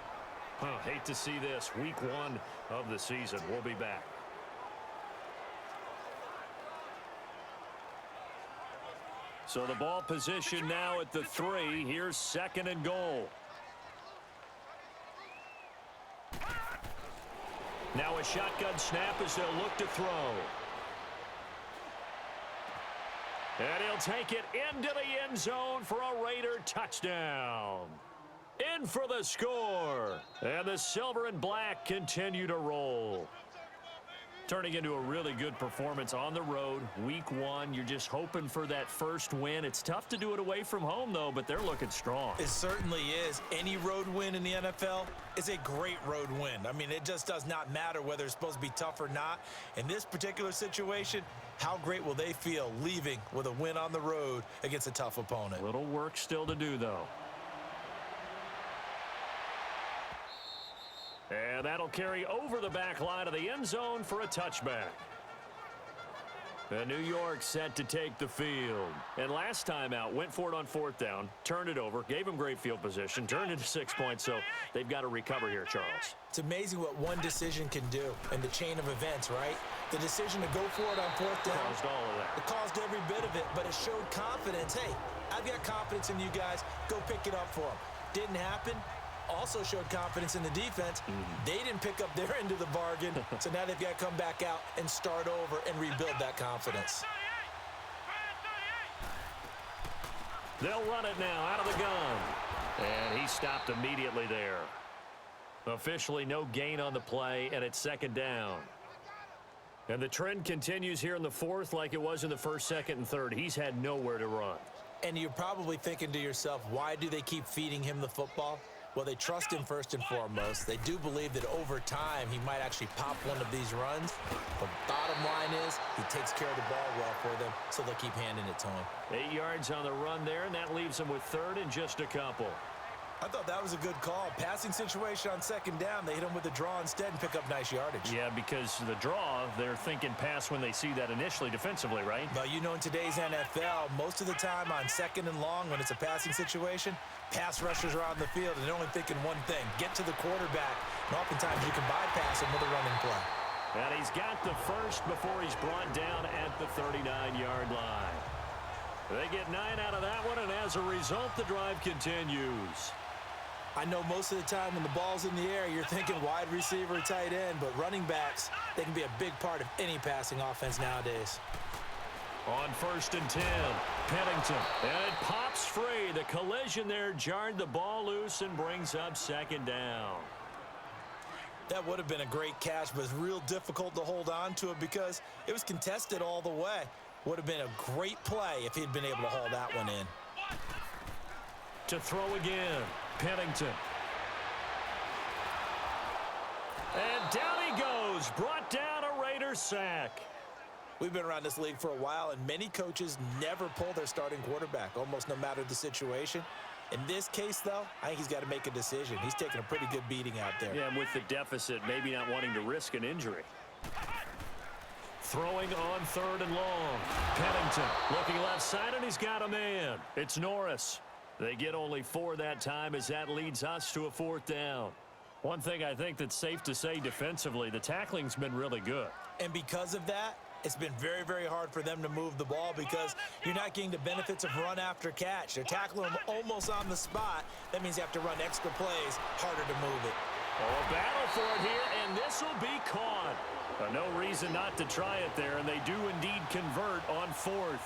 Hate to see this. Week 1 of the season. We'll be back. So the ball position now at the 3. Here's 2nd and goal. Now a shotgun snap as they'll look to throw. And he'll take it into the end zone for a Raider touchdown. In for the score. And the silver and black continue to roll. Turning into a really good performance on the road. Week 1, you're just hoping for that first win. It's tough to do it away from home, though, but they're looking strong. It certainly is. Any road win in the NFL is a great road win. I mean, it just does not matter whether it's supposed to be tough or not. In this particular situation, how great will they feel leaving with a win on the road against a tough opponent? Little work still to do, though. And that'll carry over the back line of the end zone for a touchback. And New York set to take the field. And last time out, went for it on 4th down, turned it over, gave them great field position, turned it to 6 points, so they've got to recover here, Charles. It's amazing what one decision can do in the chain of events, right? The decision to go for it on 4th down. Caused all of that. It caused every bit of it, but it showed confidence. Hey, I've got confidence in you guys. Go pick it up for them. Didn't happen. Also showed confidence in the defense. They didn't pick up their end of the bargain, so now they've got to come back out and start over and rebuild that confidence. They'll run it now out of the gun. And he stopped immediately there. Officially no gain on the play, and it's 2nd down. And the trend continues here in the 4th like it was in the 1st, 2nd, and 3rd. He's had nowhere to run. And you're probably thinking to yourself, why do they keep feeding him the football? Well, they trust him first and foremost. They do believe that over time he might actually pop one of these runs. But bottom line is he takes care of the ball well for them, so they'll keep handing it to him. 8 yards on the run there, and that leaves them with 3rd and just a couple. I thought that was a good call. Passing situation on 2nd down. They hit him with a draw instead and pick up nice yardage. Yeah, because the draw, they're thinking pass when they see that initially defensively, right? Well, you know, in today's NFL, most of the time on 2nd and long when it's a passing situation, pass rushers are on the field and they're only thinking one thing, get to the quarterback. And oftentimes you can bypass him with a running play. And he's got the first before he's brought down at the 39-yard line. They get 9 out of that one, and as a result, the drive continues. I know most of the time when the ball's in the air, you're thinking wide receiver, tight end, but running backs, they can be a big part of any passing offense nowadays. On 1st and 10, Pennington, and it pops free. The collision there jarred the ball loose and brings up 2nd down. That would have been a great catch, but it's real difficult to hold on to it because it was contested all the way. Would have been a great play if he'd been able to haul that one in. To throw again, Pennington. And goes. Brought down a Raider sack. We've been around this league for a while, and many coaches never pull their starting quarterback, almost no matter the situation. In this case, though, I think he's got to make a decision. He's taking a pretty good beating out there. Yeah, and with the deficit, maybe not wanting to risk an injury. Throwing on 3rd and long. Pennington looking left side, and he's got a man. It's Norris. They get only 4 that time as that leads us to a 4th down. One thing I think that's safe to say defensively, the tackling's been really good. And because of that, it's been very, very hard for them to move the ball because you're not getting the benefits of run after catch. They're tackling them almost on the spot. That means you have to run extra plays, harder to move it. Oh, a battle for it here, and this will be caught. No reason not to try it there, and they do indeed convert on 4th.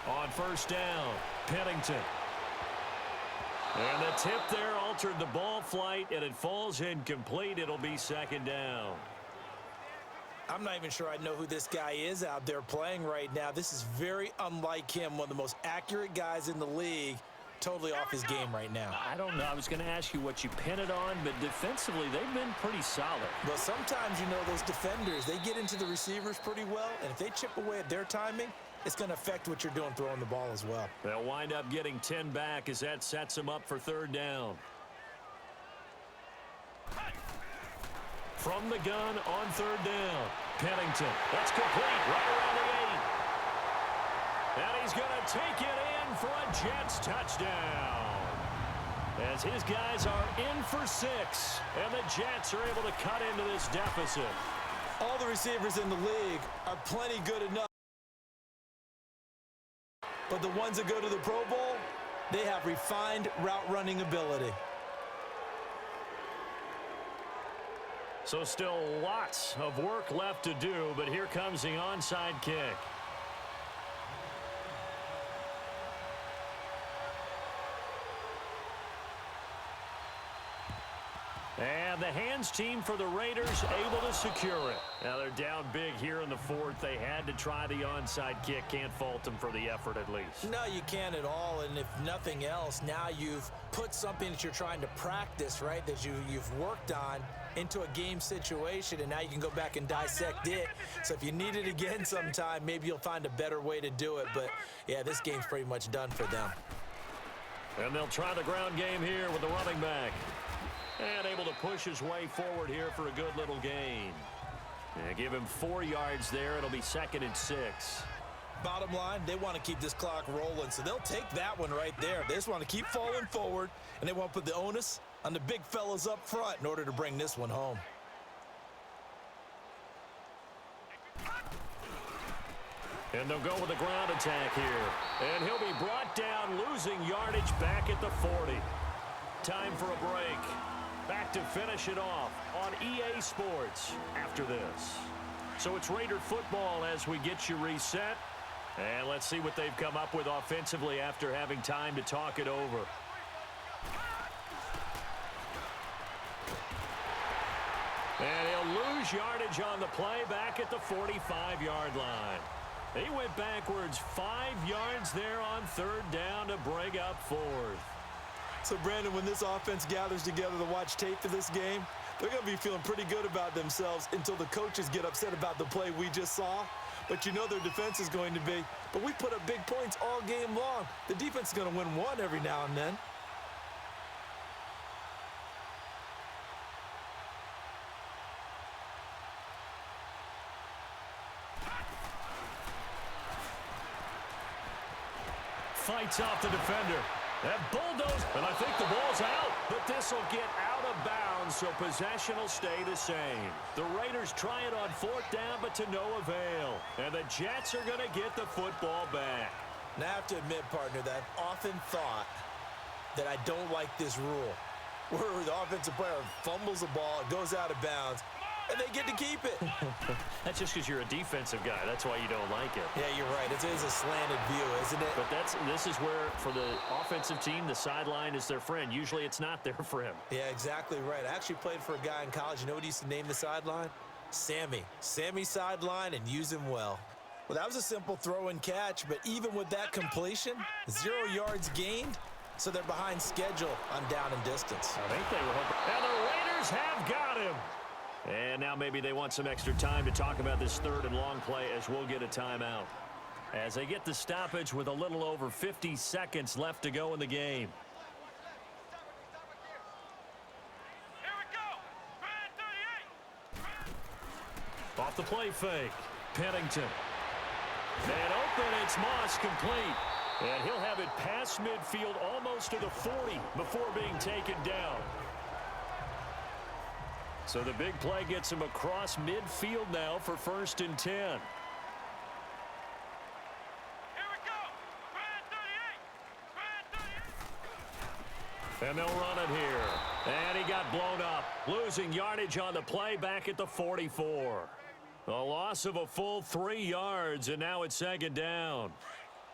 On 1st down, Pennington. And the tip there altered the ball flight, and it falls incomplete. It'll be 2nd down. I'm not even sure I know who this guy is out there playing right now. This is very unlike him, one of the most accurate guys in the league. Totally off his game right now. I don't know. I was going to ask you what you pin it on, but defensively, they've been pretty solid. Well, sometimes, you know, those defenders, they get into the receivers pretty well, and if they chip away at their timing, it's going to affect what you're doing throwing the ball as well. They'll wind up getting 10 back as that sets them up for 3rd down. From the gun on 3rd down, Pennington. That's complete right around the 8. And he's going to take it in for a Jets touchdown. As his guys are in for 6, and the Jets are able to cut into this deficit. All the receivers in the league are plenty good enough. But the ones that go to the Pro Bowl, they have refined route running ability. So still lots of work left to do, but here comes the onside kick. And the hands team for the Raiders able to secure it. Now they're down big here in the 4th. They had to try the onside kick. Can't fault them for the effort at least. No, you can't at all. And if nothing else, now you've put something that you're trying to practice, right, that you've worked on into a game situation, and now you can go back and dissect it. So if you need it again sometime, maybe you'll find a better way to do it. But, yeah, this game's pretty much done for them. And they'll try the ground game here with the running back. And able to push his way forward here for a good little gain. And give him 4 yards there. It'll be 2nd and 6. Bottom line, they want to keep this clock rolling, so they'll take that one right there. They just want to keep falling forward, and they want to put the onus on the big fellas up front in order to bring this one home. And they'll go with the ground attack here. And he'll be brought down, losing yardage back at the 40. Time for a break. Back to finish it off on EA Sports after this. So it's Raider football as we get you reset. And let's see what they've come up with offensively after having time to talk it over. And he'll lose yardage on the play back at the 45-yard line. He went backwards 5 yards there on 3rd down to bring up 4th. So, Brandon, when this offense gathers together to watch tape for this game, they're going to be feeling pretty good about themselves until the coaches get upset about the play we just saw. But you know their defense is going to be. But we put up big points all game long. The defense is going to win one every now and then. Fights off the defender. That bulldoze, and I think the ball's out. But this will get out of bounds, so possession will stay the same. The Raiders try it on 4th down, but to no avail. And the Jets are going to get the football back. Now, I have to admit, partner, that I've often thought that I don't like this rule, where the offensive player fumbles the ball, it goes out of bounds, and they get to keep it. That's just because you're a defensive guy. That's why you don't like it. Yeah, you're right. It is a slanted view, isn't it? But this is where, for the offensive team, the sideline is their friend. Usually it's not there for him. Yeah, exactly right. I actually played for a guy in college. You know what he used to name the sideline? Sammy. Sammy sideline, and use him well. Well, that was a simple throw and catch, but even with that completion, 0 yards gained, so they're behind schedule on down and distance. I think they were hoping. And the Raiders have got him. And now maybe they want some extra time to talk about this third and long play as we'll get a timeout. As they get the stoppage with a little over 50 seconds left to go in the game. Here we go. Red 38. Off the play fake. Pennington. And open, it's Moss complete. And he'll have it past midfield almost to the 40 before being taken down. So the big play gets him across midfield now for 1st and 10. Here we go. Red 38. Red 38. And they'll run it here. And he got blown up. Losing yardage on the play back at the 44. A loss of a full 3 yards, and now it's 2nd down.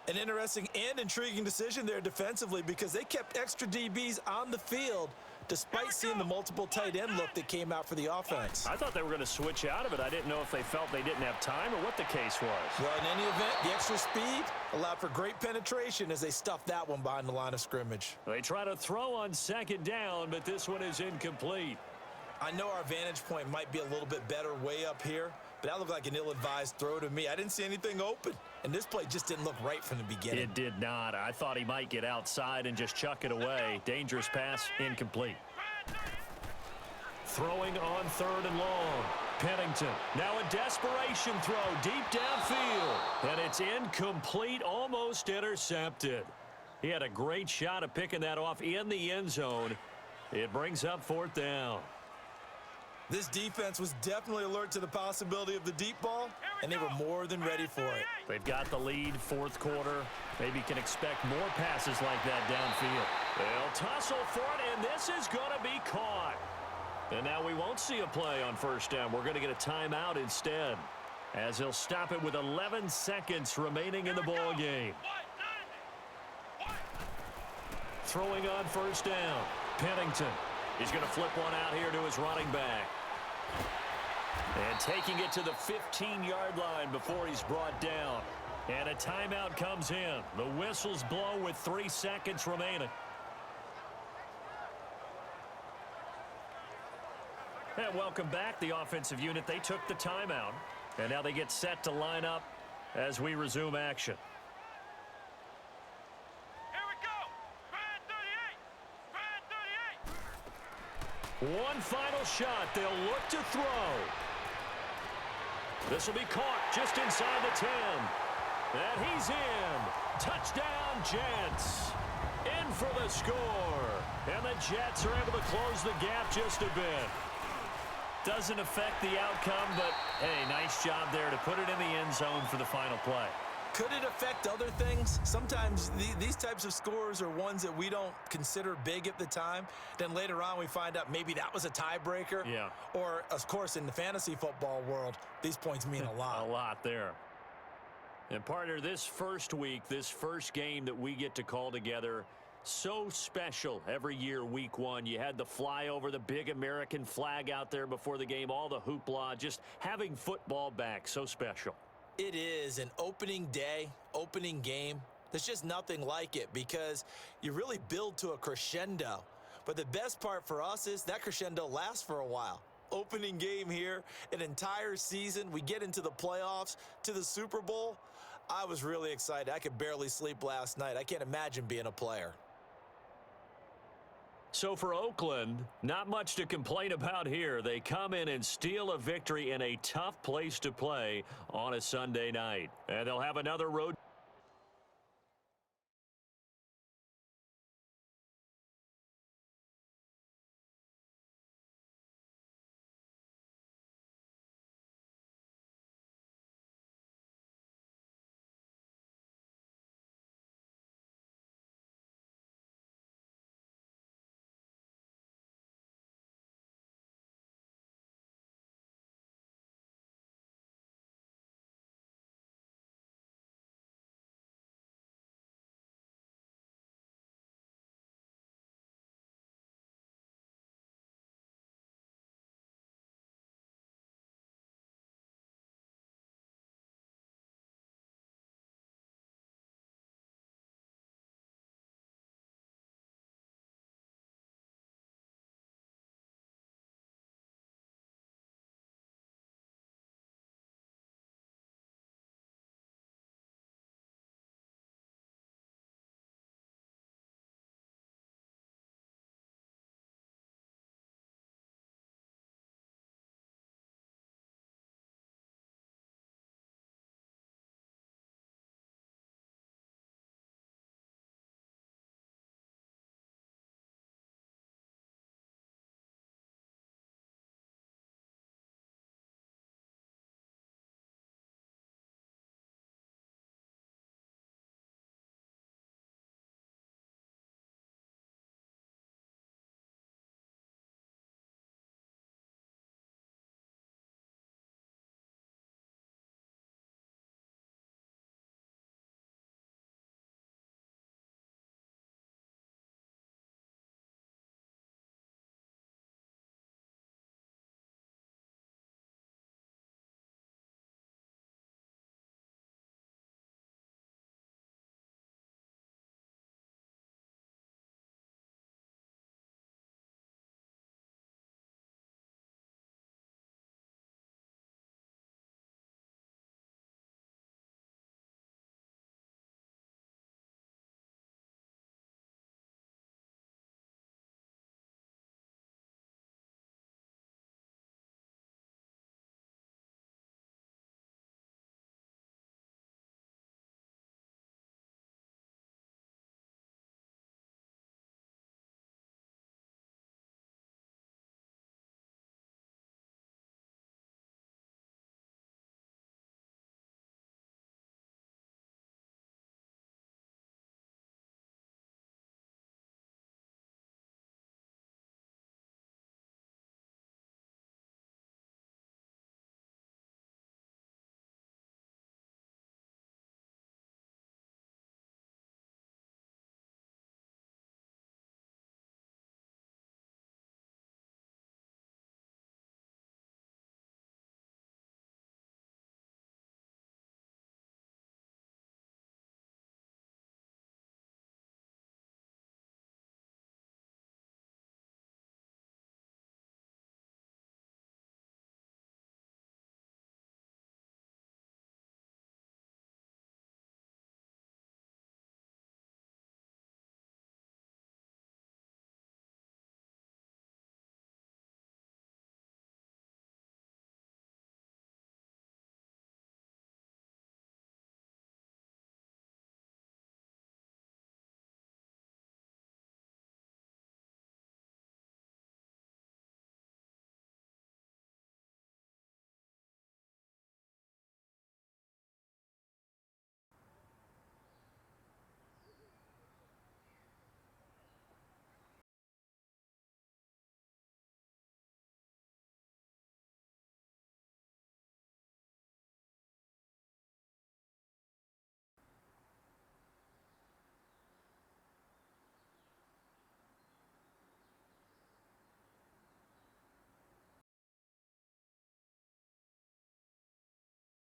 An interesting and intriguing decision there defensively because they kept extra DBs on the field despite seeing the multiple tight end look that came out for the offense. I thought they were going to switch out of it. I didn't know if they felt they didn't have time or what the case was. Well, in any event, the extra speed allowed for great penetration as they stuffed that one behind the line of scrimmage. They try to throw on 2nd down, but this one is incomplete. I know our vantage point might be a little bit better way up here, but that looked like an ill-advised throw to me. I didn't see anything open, and this play just didn't look right from the beginning. It did not. I thought he might get outside and just chuck it away. Dangerous pass, incomplete. Throwing on 3rd and long. Pennington. Now a desperation throw deep downfield. And it's incomplete, almost intercepted. He had a great shot at picking that off in the end zone. It brings up 4th down. This defense was definitely alert to the possibility of the deep ball, and they were more than ready for it. They've got the lead, 4th quarter. Maybe can expect more passes like that downfield. They'll tussle for it, and this is going to be caught. And now we won't see a play on 1st down. We're going to get a timeout instead, as he'll stop it with 11 seconds remaining in the ball game. Throwing on 1st down. Pennington. He's going to flip one out here to his running back. And taking it to the 15-yard line before he's brought down. And a timeout comes in. The whistles blow with 3 seconds remaining. And welcome back, the offensive unit. They took the timeout. And now they get set to line up as we resume action. Here we go. Red 38. Red 38. One final shot. They'll look to throw. This will be caught just inside the 10. And he's in. Touchdown, Jets. In for the score. And the Jets are able to close the gap just a bit. Doesn't affect the outcome, but, hey, nice job there to put it in the end zone for the final play. Could it affect other things? Sometimes these types of scores are ones that we don't consider big at the time. Then later on we find out maybe that was a tiebreaker. Yeah. Or, of course, in the fantasy football world, these points mean a lot. A lot there. And, partner, this first week, this first game that we get to call together, so special every year, week 1. You had the flyover, the big American flag out there before the game, all the hoopla, just having football back, so special. It is an opening day, opening game. There's just nothing like it because you really build to a crescendo. But the best part for us is that crescendo lasts for a while. Opening game here, an entire season. We get into the playoffs, to the Super Bowl. I was really excited. I could barely sleep last night. I can't imagine being a player. So for Oakland, not much to complain about here. They come in and steal a victory in a tough place to play on a Sunday night. And they'll have another road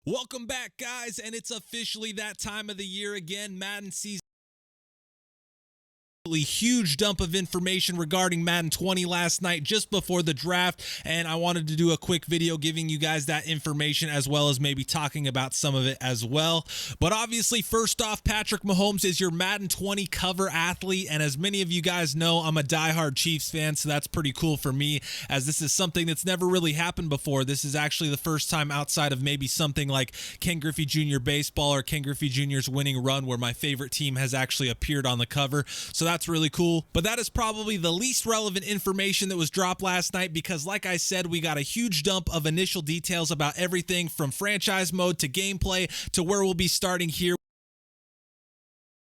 Welcome back, guys, and it's officially that time of the year again. Madden season. Huge dump of information regarding Madden 20 last night just before the draft, and I wanted to do a quick video giving you guys that information as well as maybe talking about some of it as well. But obviously, first off, Patrick Mahomes is your Madden 20 cover athlete, and as many of you guys know, I'm a diehard Chiefs fan, so that's pretty cool for me, as this is something that's never really happened before. This is actually the first time outside of maybe something like Ken Griffey Jr. baseball or Ken Griffey Jr.'s winning run where my favorite team has actually appeared on the cover, so that's really cool. But that is probably the least relevant information that was dropped last night because, like I said, we got a huge dump of initial details about everything from franchise mode to gameplay to where we'll be starting here,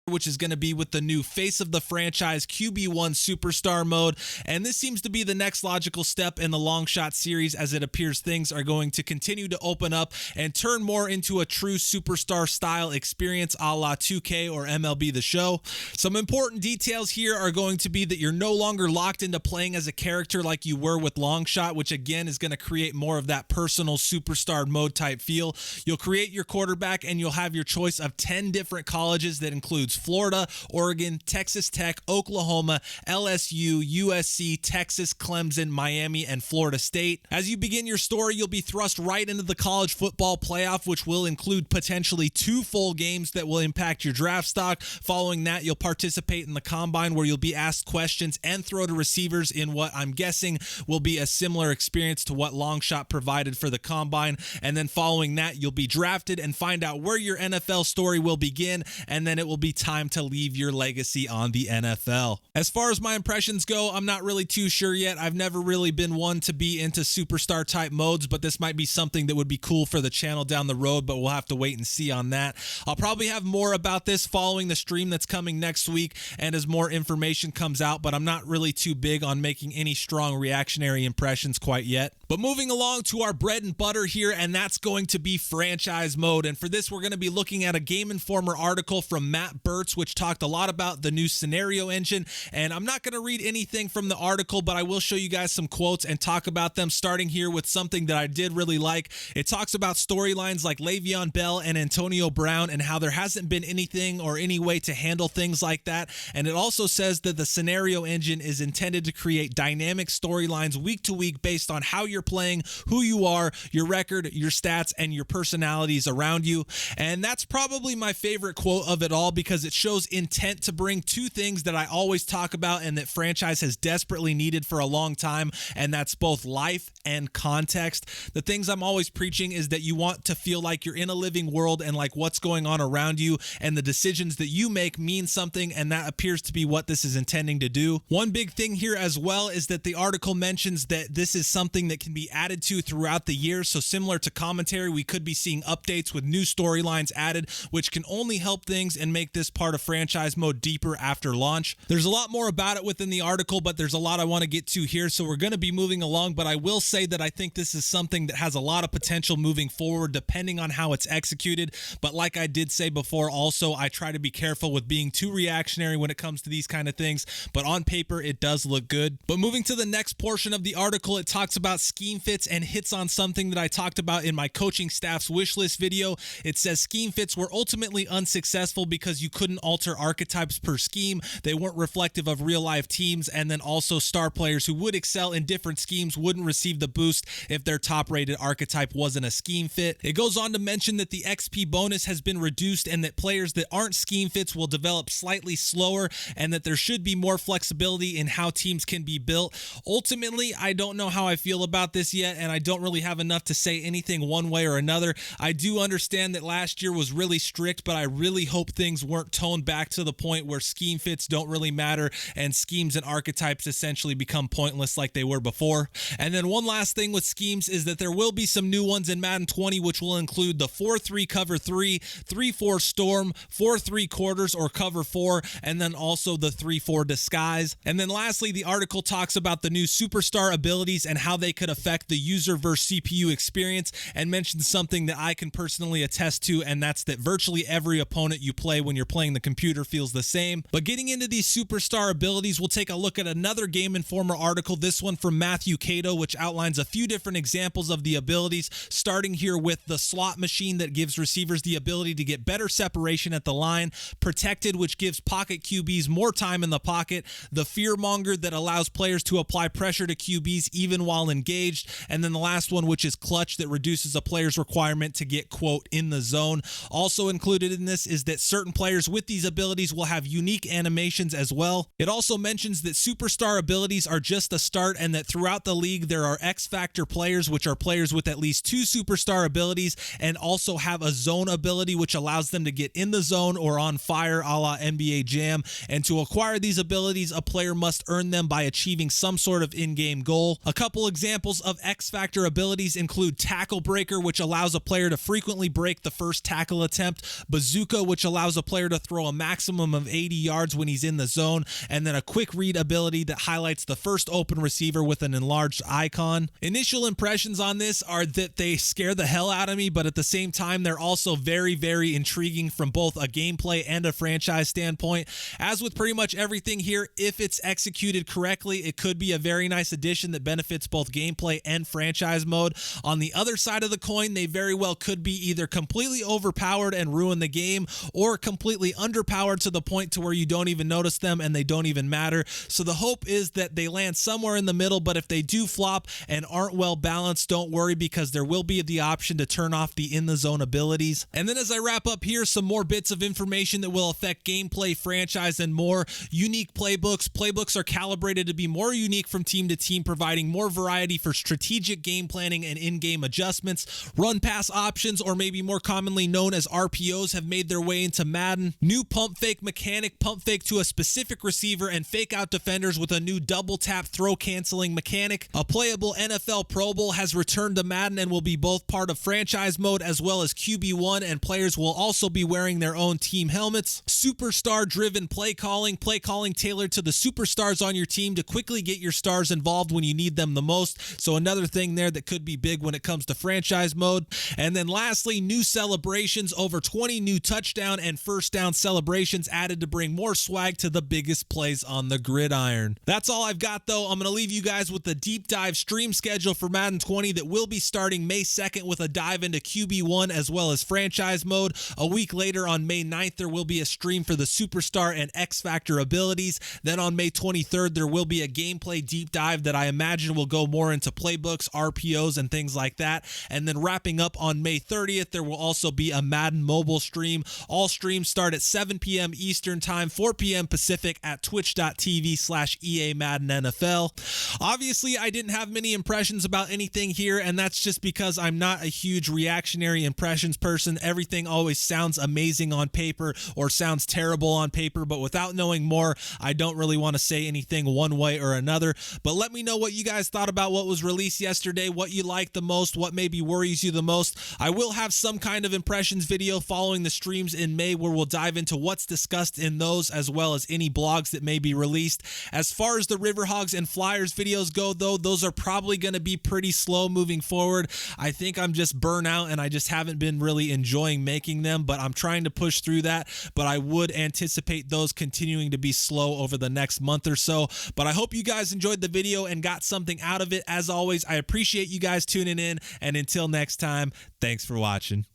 which is going to be with the new face of the franchise QB1 superstar mode. And this seems to be the next logical step in the long shot series, as it appears things are going to continue to open up and turn more into a true superstar style experience a la 2K or MLB The Show. Some important details here are going to be that you're no longer locked into playing as a character like you were with long shot, which again is going to create more of that personal superstar mode type feel. You'll create your quarterback and you'll have your choice of 10 different colleges that includes Florida, Oregon, Texas Tech, Oklahoma, LSU, USC, Texas, Clemson, Miami, and Florida State. As you begin your story, you'll be thrust right into the college football playoff, which will include potentially 2 full games that will impact your draft stock. Following that, you'll participate in the combine where you'll be asked questions and throw to receivers in what I'm guessing will be a similar experience to what Longshot provided for the combine. And then following that, you'll be drafted and find out where your NFL story will begin, and then it will be time to leave your legacy on the NFL. As far as my impressions go, I'm not really too sure yet. I've never really been one to be into superstar type modes, but this might be something that would be cool for the channel down the road, but we'll have to wait and see on that. I'll probably have more about this following the stream that's coming next week and as more information comes out, but I'm not really too big on making any strong reactionary impressions quite yet. But moving along to our bread and butter here, and that's going to be franchise mode. And for this, we're going to be looking at a Game Informer article from Matt Burtz, which talked a lot about the new scenario engine. And I'm not going to read anything from the article, but I will show you guys some quotes and talk about them, starting here with something that I did really like. It talks about storylines like Le'Veon Bell and Antonio Brown and how there hasn't been anything or any way to handle things like that. And it also says that the scenario engine is intended to create dynamic storylines week to week based on how you're playing, who you are, your record, your stats, and your personalities around you. And that's probably my favorite quote of it all because it shows intent to bring 2 things that I always talk about and that franchise has desperately needed for a long time, and that's both life and context. The things I'm always preaching is that you want to feel like you're in a living world and like what's going on around you, and the decisions that you make mean something, and that appears to be what this is intending to do. One big thing here as well is that the article mentions that this is something that can be added to throughout the year, so similar to commentary, we could be seeing updates with new storylines added, which can only help things and make this part of franchise mode deeper after launch. There's a lot more about it within the article, but there's a lot I want to get to here, so we're going to be moving along, but I will say that I think this is something that has a lot of potential moving forward depending on how it's executed. But like I did say before, also I try to be careful with being too reactionary when it comes to these kind of things, but on paper it does look good. But moving to the next portion of the article, it talks about scheme fits and hits on something that I talked about in my coaching staff's wish list video. It says scheme fits were ultimately unsuccessful because you couldn't alter archetypes per scheme. They weren't reflective of real life teams, and then also star players who would excel in different schemes wouldn't receive the boost if their top rated archetype wasn't a scheme fit. It goes on to mention that the XP bonus has been reduced and that players that aren't scheme fits will develop slightly slower, and that there should be more flexibility in how teams can be built. Ultimately, I don't know how I feel about this yet, and I don't really have enough to say anything one way or another. I do understand that last year was really strict, but I really hope things weren't toned back to the point where scheme fits don't really matter and schemes and archetypes essentially become pointless like they were before. And then one last thing with schemes is that there will be some new ones in Madden 20, which will include the 4-3 cover 3, 3-4 storm, 4-3 quarters or cover 4, and then also the 3-4 disguise. And then lastly, the article talks about the new superstar abilities and how they could affect the user versus CPU experience, and mentions something that I can personally attest to, and that's that virtually every opponent you play when you're playing the computer feels the same. But getting into these superstar abilities, we'll take a look at another Game Informer article, this one from Matthew Cato, which outlines a few different examples of the abilities, starting here with the slot machine that gives receivers the ability to get better separation at the line, protected, which gives pocket QBs more time in the pocket, the fear monger that allows players to apply pressure to QBs even while engaged, and then the last one, which is clutch, that reduces a player's requirement to get, quote, in the zone. Also included in this is that certain players with these abilities will have unique animations as well. It also mentions that superstar abilities are just a start and that throughout the league there are X Factor players, which are players with at least 2 superstar abilities and also have a zone ability, which allows them to get in the zone or on fire a la NBA Jam. And to acquire these abilities, a player must earn them by achieving some sort of in-game goal. A couple examples of X Factor abilities include Tackle Breaker, which allows a player to frequently break the first tackle attempt, Bazooka, which allows a player to throw a maximum of 80 yards when he's in the zone, and then a Quick Read ability that highlights the first open receiver with an enlarged icon. Initial impressions on this are that they scare the hell out of me, but at the same time, they're also very, very intriguing from both a gameplay and a franchise standpoint. As with pretty much everything here, if it's executed correctly, it could be a very nice addition that benefits both gameplay and franchise mode. On the other side of the coin, they very well could be either completely overpowered and ruin the game, or completely underpowered to the point to where you don't even notice them and they don't even matter. So the hope is that they land somewhere in the middle, but if they do flop and aren't well balanced, don't worry, because there will be the option to turn off the in the zone abilities. And then as I wrap up here, some more bits of information that will affect gameplay, franchise, and more. Unique playbooks. Playbooks are calibrated to be more unique from team to team, providing more variety for strategic game planning and in-game adjustments. Run pass options, or maybe more commonly known as RPOs, have made their way into Madden. New pump fake mechanic, pump fake to a specific receiver and fake out defenders with a new double tap throw canceling mechanic. A playable NFL Pro Bowl has returned to Madden and will be both part of franchise mode as well as QB1, and players will also be wearing their own team helmets. Superstar driven play calling tailored to the superstars on your team to quickly get your stars involved when you need them the most. So another thing there that could be big when it comes to franchise mode. And then lastly, new celebrations. Over 20 new touchdown and first down celebrations added to bring more swag to the biggest plays on the gridiron. That's all I've got, though. I'm going to leave you guys with the deep dive stream schedule for Madden 20 that will be starting May 2nd with a dive into QB1 as well as franchise mode. A week later on May 9th, there will be a stream for the superstar and X Factor abilities. Then on May 23rd, there will be a gameplay deep dive that I imagine will go more into playbooks, RPOs, and things like that. And then wrapping up on May 30th, there will also be a Madden mobile stream. All streams start at 7 p.m. Eastern Time, 4 p.m. Pacific at twitch.tv/EA Madden NFL. Obviously, I didn't have many impressions about anything here, and that's just because I'm not a huge reactionary impressions person. Everything always sounds amazing on paper or sounds terrible on paper, but without knowing more, I don't really want to say anything one way or another. But let me know what you guys thought about what was released yesterday, what you liked the most, what maybe worries you the most. I will have some kind of impressions video following the streams in May where we'll dive into what's discussed in those as well as any blogs that may be released. As far as the Riverhogs and Flyers videos go, though, those are probably going to be pretty slow moving forward. I think I'm just burnt out and I just haven't been really enjoying making them, but I'm trying to push through that. But I would anticipate those continuing to be slow over the next month or so. But I hope you guys enjoyed the video and got something out of it. As always, I appreciate you guys tuning in, and until next time, thanks for watching.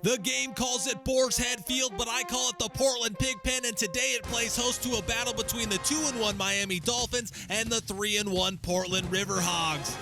The game calls it Boar's Head Field, but I call it the Portland Pigpen, and today it plays host to a battle between the 2-1 Miami Dolphins and the 3-1 Portland Riverhogs.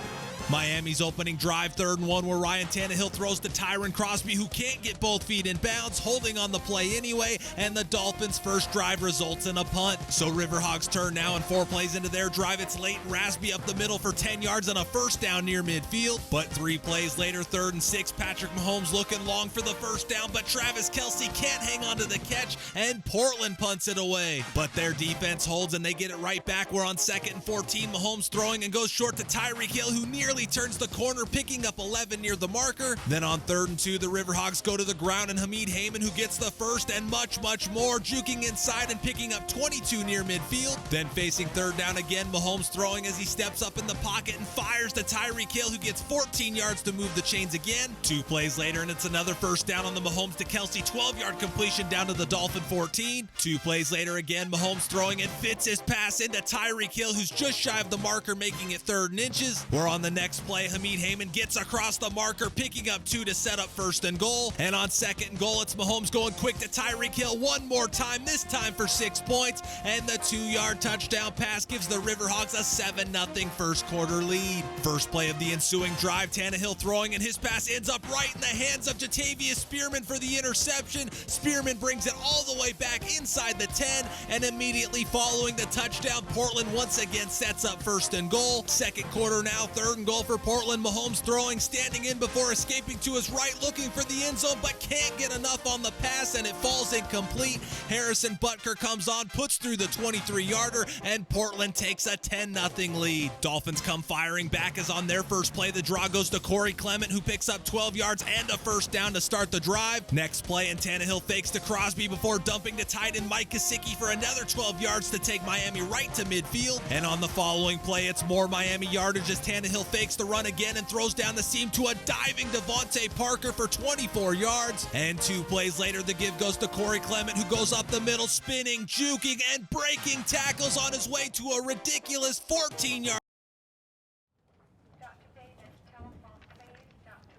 Miami's opening drive, 3rd and 1, where Ryan Tannehill throws to Tyron Crosby, who can't get both feet in bounds, holding on the play anyway, and the Dolphins' first drive results in a punt. So Riverhogs turn now, and 4 plays into their drive, it's Leighton Rasby up the middle for 10 yards and a first down near midfield. But 3 plays later, 3rd and 6, Patrick Mahomes looking long for the first down, but Travis Kelce can't hang on to the catch, and Portland punts it away. But their defense holds, and they get it right back. We're on 2nd and 14, Mahomes throwing and goes short to Tyreek Hill, who nearly nearly turns the corner, picking up 11 near the marker. Then on 3rd and 2, the Riverhawks go to the ground, and Hamid Heyman, who gets the first and much more, juking inside and picking up 22 near midfield. Then facing 3rd down again, Mahomes throwing as he steps up in the pocket and fires to Tyreek Hill, who gets 14 yards to move the chains again. 2 plays later, and it's another first down on the Mahomes to Kelsey 12-yard completion down to the Dolphin 14. 2 plays later again, Mahomes throwing and fits his pass into Tyreek Hill, who's just shy of the marker, making it 3rd and inches. Where on the next play, Hamid Heyman gets across the marker, picking up 2 to set up 1st and goal. And on 2nd and goal, it's Mahomes going quick to Tyreek Hill one more time, this time for 6 points. And the 2-yard touchdown pass gives the Riverhawks a 7-0 first quarter lead. First play of the ensuing drive, Tannehill throwing, and his pass ends up right in the hands of Jatavius Spearman for the interception. Spearman brings it all the way back inside the 10, and immediately following the touchdown, Portland once again sets up 1st and goal. 2nd quarter now, 3rd and goal for Portland. Mahomes throwing, standing in before escaping to his right, looking for the end zone, but can't get enough on the pass, and it falls incomplete. Harrison Butker comes on, puts through the 23-yarder, and Portland takes a 10-0 lead. Dolphins come firing back as on their first play, the draw goes to Corey Clement, who picks up 12 yards and a first down to start the drive. Next play, and Tannehill fakes to Crosby before dumping to tight end Mike Gesicki for another 12 yards to take Miami right to midfield. And on the following play, it's more Miami yardage as Tannehill fakes the run again and throws down the seam to a diving Devontae Parker for 24 yards. And 2 plays later, the give goes to Corey Clement, who goes up the middle, spinning, juking, and breaking tackles on his way to a ridiculous 14-yard.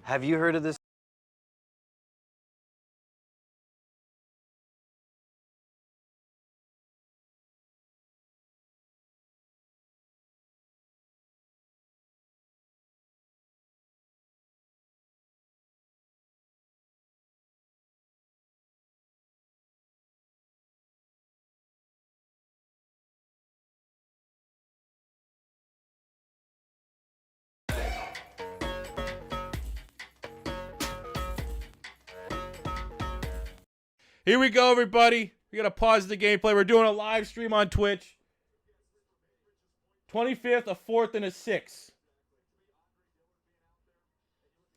Have you heard of this? Here we go, everybody. We got to pause the gameplay. We're doing a live stream on Twitch. 25th, a 4th, and a 6th.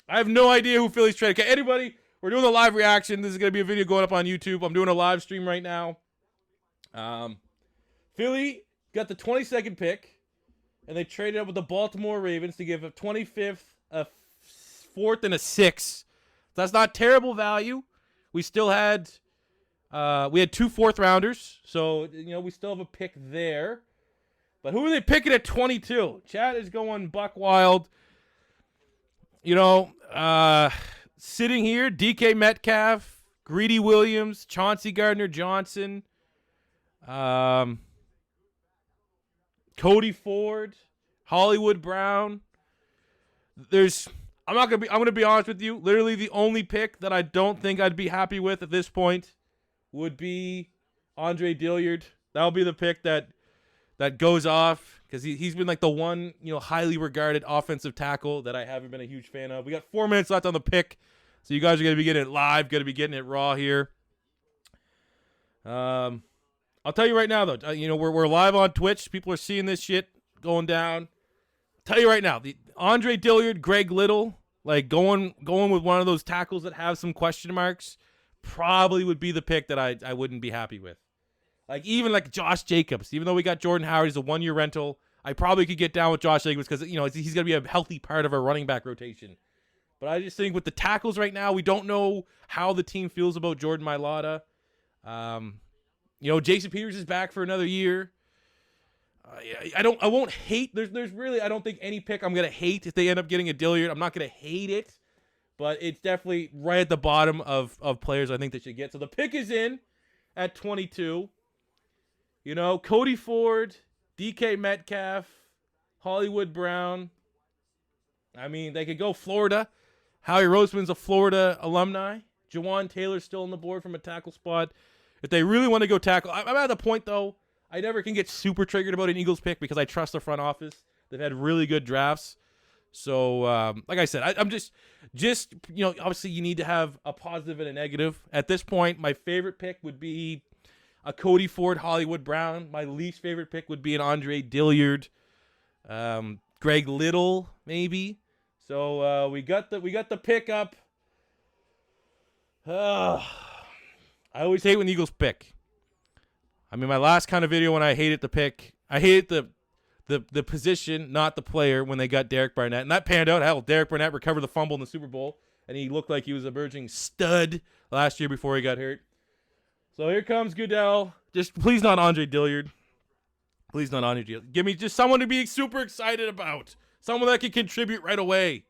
I have no idea who Philly's trading. Okay, anybody, we're doing a live reaction. This is going to be a video going up on YouTube. I'm doing a live stream right now. Philly got the 22nd pick, and they traded up with the Baltimore Ravens to give a 25th, a 4th, and a 6th. That's not terrible value. We still had... we had 2 4th-rounders, so, we still have a pick there. But who are they picking at 22? Chat is going buck wild. Sitting here, DK Metcalf, Greedy Williams, Chauncey Gardner-Johnson, Cody Ford, Hollywood Brown. I'm going to be honest with you. Literally the only pick that I don't think I'd be happy with at this point would be Andre Dilliard. That'll be the pick that goes off because he's been like the one, highly regarded offensive tackle that I haven't been a huge fan of. We got 4 minutes left on the pick, so you guys are going to be getting it live, going to be getting it raw here. I'll tell you right now, though, we're live on Twitch. People are seeing this shit going down. I'll tell you right now, the Andre Dilliard, Greg Little, like going with one of those tackles that have some question marks, probably would be the pick that I wouldn't be happy with. Like, even like Josh Jacobs, even though we got Jordan Howard, he's a 1-year rental, I probably could get down with Josh Jacobs because, he's going to be a healthy part of our running back rotation. But I just think with the tackles right now, we don't know how the team feels about Jordan Mailata. Jason Peters is back for another year. I won't hate. There's really, I don't think any pick I'm going to hate if they end up getting a Dilliard. I'm not going to hate it. But it's definitely right at the bottom of players I think they should get. So the pick is in at 22. Cody Ford, DK Metcalf, Hollywood Brown. I mean, they could go Florida. Howie Roseman's a Florida alumni. Jawan Taylor's still on the board from a tackle spot. If they really want to go tackle, I'm at the point, though, I never can get super triggered about an Eagles pick because I trust the front office. They've had really good drafts. So, like I said, I'm just obviously you need to have a positive and a negative. At this point, my favorite pick would be a Cody Ford, Hollywood Brown. My least favorite pick would be an Andre Dilliard. Greg Little, maybe. So we got the pickup. I always hate when the Eagles pick. I mean, my last kind of video when I hated the pick, I hated the position, not the player, when they got Derek Barnett. And that panned out. Hell, Derek Barnett recovered the fumble in the Super Bowl, and he looked like he was a emerging stud last year before he got hurt. So here comes Goodell. Just please not Andre Dillard. Please not Andre Dillard. Give me just someone to be super excited about. Someone that can contribute right away.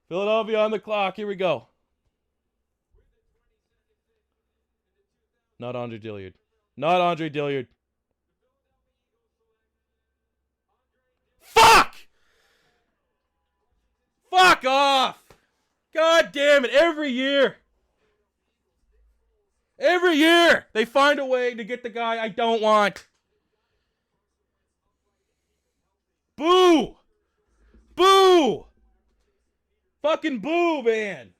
Philadelphia on the clock. Here we go. Not Andre Dillard. Not Andre Dillard. Fuck! Fuck off! God damn it. Every year they find a way to get the guy I don't want. Boo! Boo! Fucking boo, man.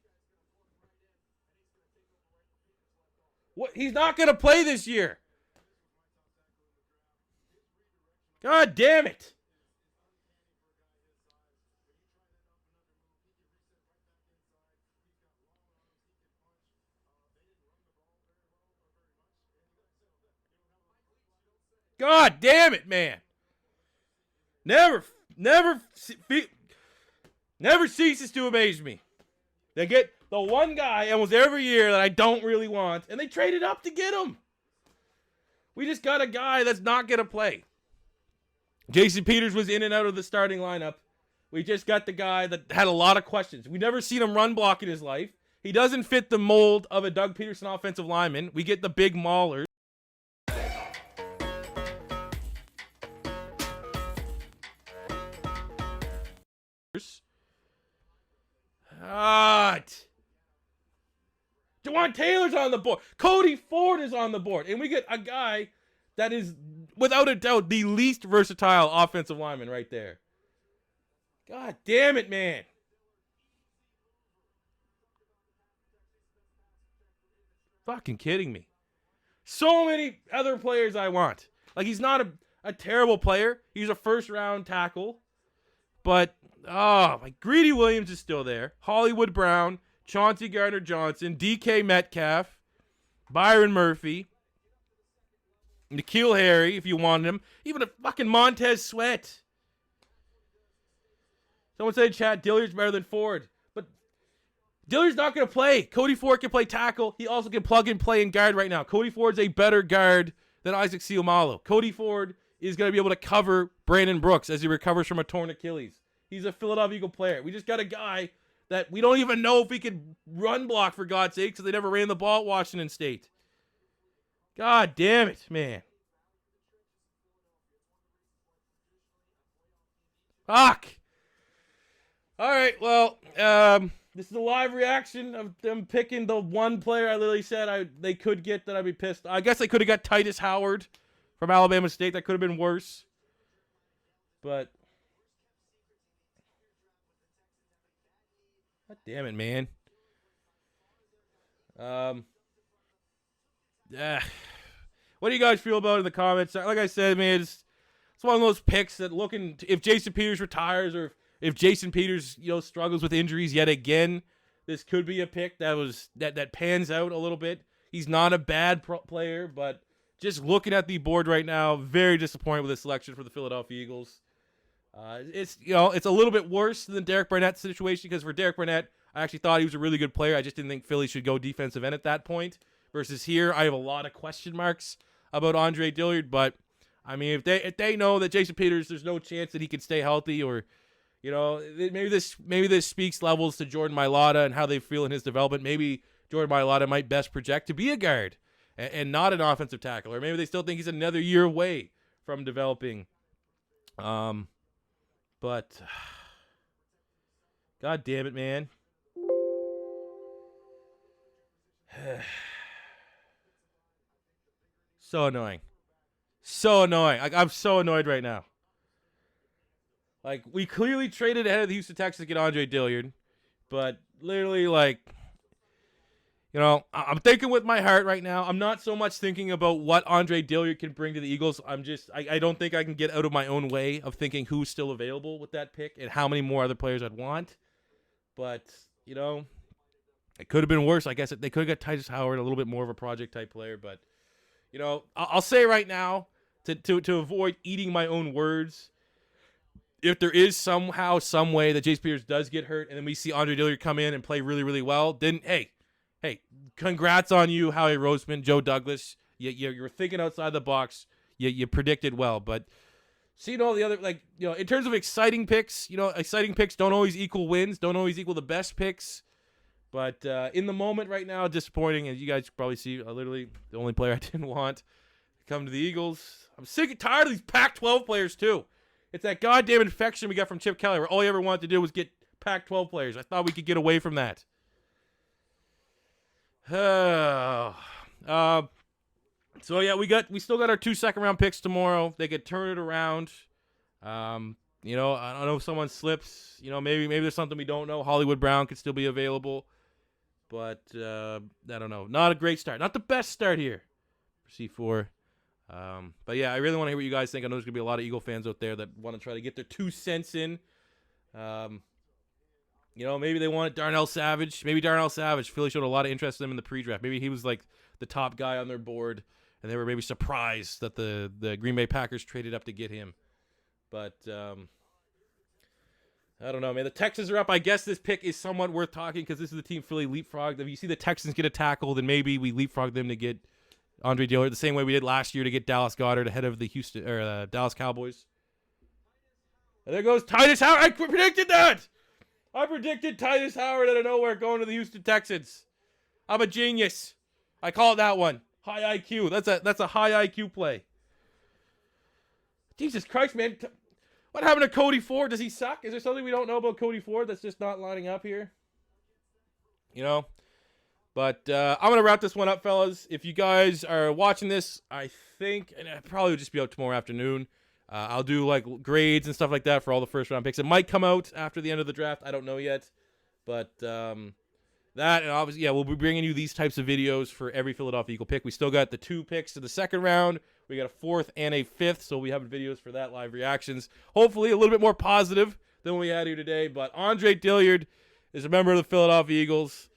What? He's not going to play this year. God damn it. God damn it, man. Never ceases to amaze me. They get the one guy almost every year that I don't really want, and they traded up to get him. We just got a guy that's not going to play. Jason Peters was in and out of the starting lineup. We just got the guy that had a lot of questions. We never seen him run block in his life. He doesn't fit the mold of a Doug Peterson offensive lineman. We get the big maulers. Jawan Taylor's on the board. Cody Ford is on the board. And we get a guy that is, without a doubt, the least versatile offensive lineman right there. God damn it, man. Fucking kidding me. So many other players I want. Like, he's not a terrible player. He's a first-round tackle. But, like, Greedy Williams is still there. Hollywood Brown, Chauncey Gardner-Johnson, DK Metcalf, Byron Murphy, N'Keal Harry, if you wanted him. Even a fucking Montez Sweat. Someone said in chat, Dillard's better than Ford. But Dillard's not going to play. Cody Ford can play tackle. He also can plug and play in guard right now. Cody Ford's a better guard than Isaac Seumalo. Cody Ford is going to be able to cover Brandon Brooks as he recovers from a torn Achilles. He's a Philadelphia Eagle player. We just got a guy that we don't even know if he could run block, for God's sake, because they never ran the ball at Washington State. God damn it, man. Fuck. All right, well, this is a live reaction of them picking the one player I literally said they could get that I'd be pissed. I guess they could have got Titus Howard from Alabama State. That could have been worse. But God damn it, man. Yeah. What do you guys feel about it in the comments? Like I said, man, it's one of those picks that if Jason Peters retires or if Jason Peters, struggles with injuries yet again, this could be a pick that pans out a little bit. He's not a bad player, but just looking at the board right now, very disappointed with the selection for the Philadelphia Eagles. It's a little bit worse than Derek Barnett's situation, because for Derek Barnett, I actually thought he was a really good player. I just didn't think Philly should go defensive end at that point. Versus here, I have a lot of question marks about Andre Dillard. But I mean, if they know that Jason Peters, there's no chance that he can stay healthy, or maybe this speaks levels to Jordan Mailata and how they feel in his development. Maybe Jordan Mailata might best project to be a guard and not an offensive tackle, or maybe they still think he's another year away from developing. But God damn it, man. So annoying. So annoying. I'm so annoyed right now. Like, we clearly traded ahead of the Houston Texans to get Andre Dillard, but literally, like, You know, I'm thinking with my heart right now. I'm not so much thinking about what Andre Dillard can bring to the Eagles. I don't think I can get out of my own way of thinking who's still available with that pick and how many more other players I'd want. But, you know, it could have been worse. I guess they could have got Titus Howard, a little bit more of a project-type player. But, you know, I'll say right now, to avoid eating my own words, if there is somehow, some way that Jace Peters does get hurt and then we see Andre Dillard come in and play really, really well, then, hey, congrats on you, Howie Roseman, Joe Douglas. You were thinking outside the box. You predicted well. But seeing all the other, like, you know, in terms of exciting picks, you know, exciting picks don't always equal wins, don't always equal the best picks. But in the moment right now, disappointing. As you guys probably see, literally the only player I didn't want to come to the Eagles. I'm sick and tired of these Pac-12 players, too. It's that goddamn infection we got from Chip Kelly where all he ever wanted to do was get Pac-12 players. I thought we could get away from that. So yeah, we still got our 2 second-round picks tomorrow. They could turn it around. You know, I don't know if someone slips. You know, maybe there's something we don't know. Hollywood Brown could still be available. But I don't know. Not a great start. Not the best start here for C4. But yeah, I really want to hear what you guys think. I know there's going to be a lot of Eagle fans out there that want to try to get their 2 cents in. You know, maybe they wanted Darnell Savage. Maybe Darnell Savage. Philly showed a lot of interest in him in the pre-draft. Maybe he was like the top guy on their board, and they were maybe surprised that the Green Bay Packers traded up to get him. But I don't know, man. The Texans are up. I guess this pick is somewhat worth talking because this is the team Philly leapfrogged. If you see the Texans get a tackle, then maybe we leapfrog them to get Andre Dillard the same way we did last year to get Dallas Goedert ahead of the Dallas Cowboys. And there goes Titus Howard. I predicted that. I predicted Titus Howard out of nowhere going to the Houston Texans. I'm a genius. I call it that one. High IQ. That's a high IQ play. Jesus Christ, man. What happened to Cody Ford? Does he suck? Is there something we don't know about Cody Ford that's just not lining up here? You know? But I'm going to wrap this one up, fellas. If you guys are watching this, I think, and it probably will just be out tomorrow afternoon, I'll do like grades and stuff like that for all the first round picks. It might come out after the end of the draft. I don't know yet. But that, and obviously, yeah, we'll be bringing you these types of videos for every Philadelphia Eagle pick. We still got the 2 picks to the second round. We got a 4th and a 5th, so we have videos for that, live reactions. Hopefully a little bit more positive than what we had here today. But Andre Dillard is a member of the Philadelphia Eagles.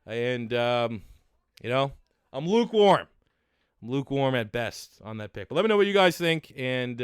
And, you know, I'm lukewarm. I'm lukewarm at best on that pick. But let me know what you guys think. And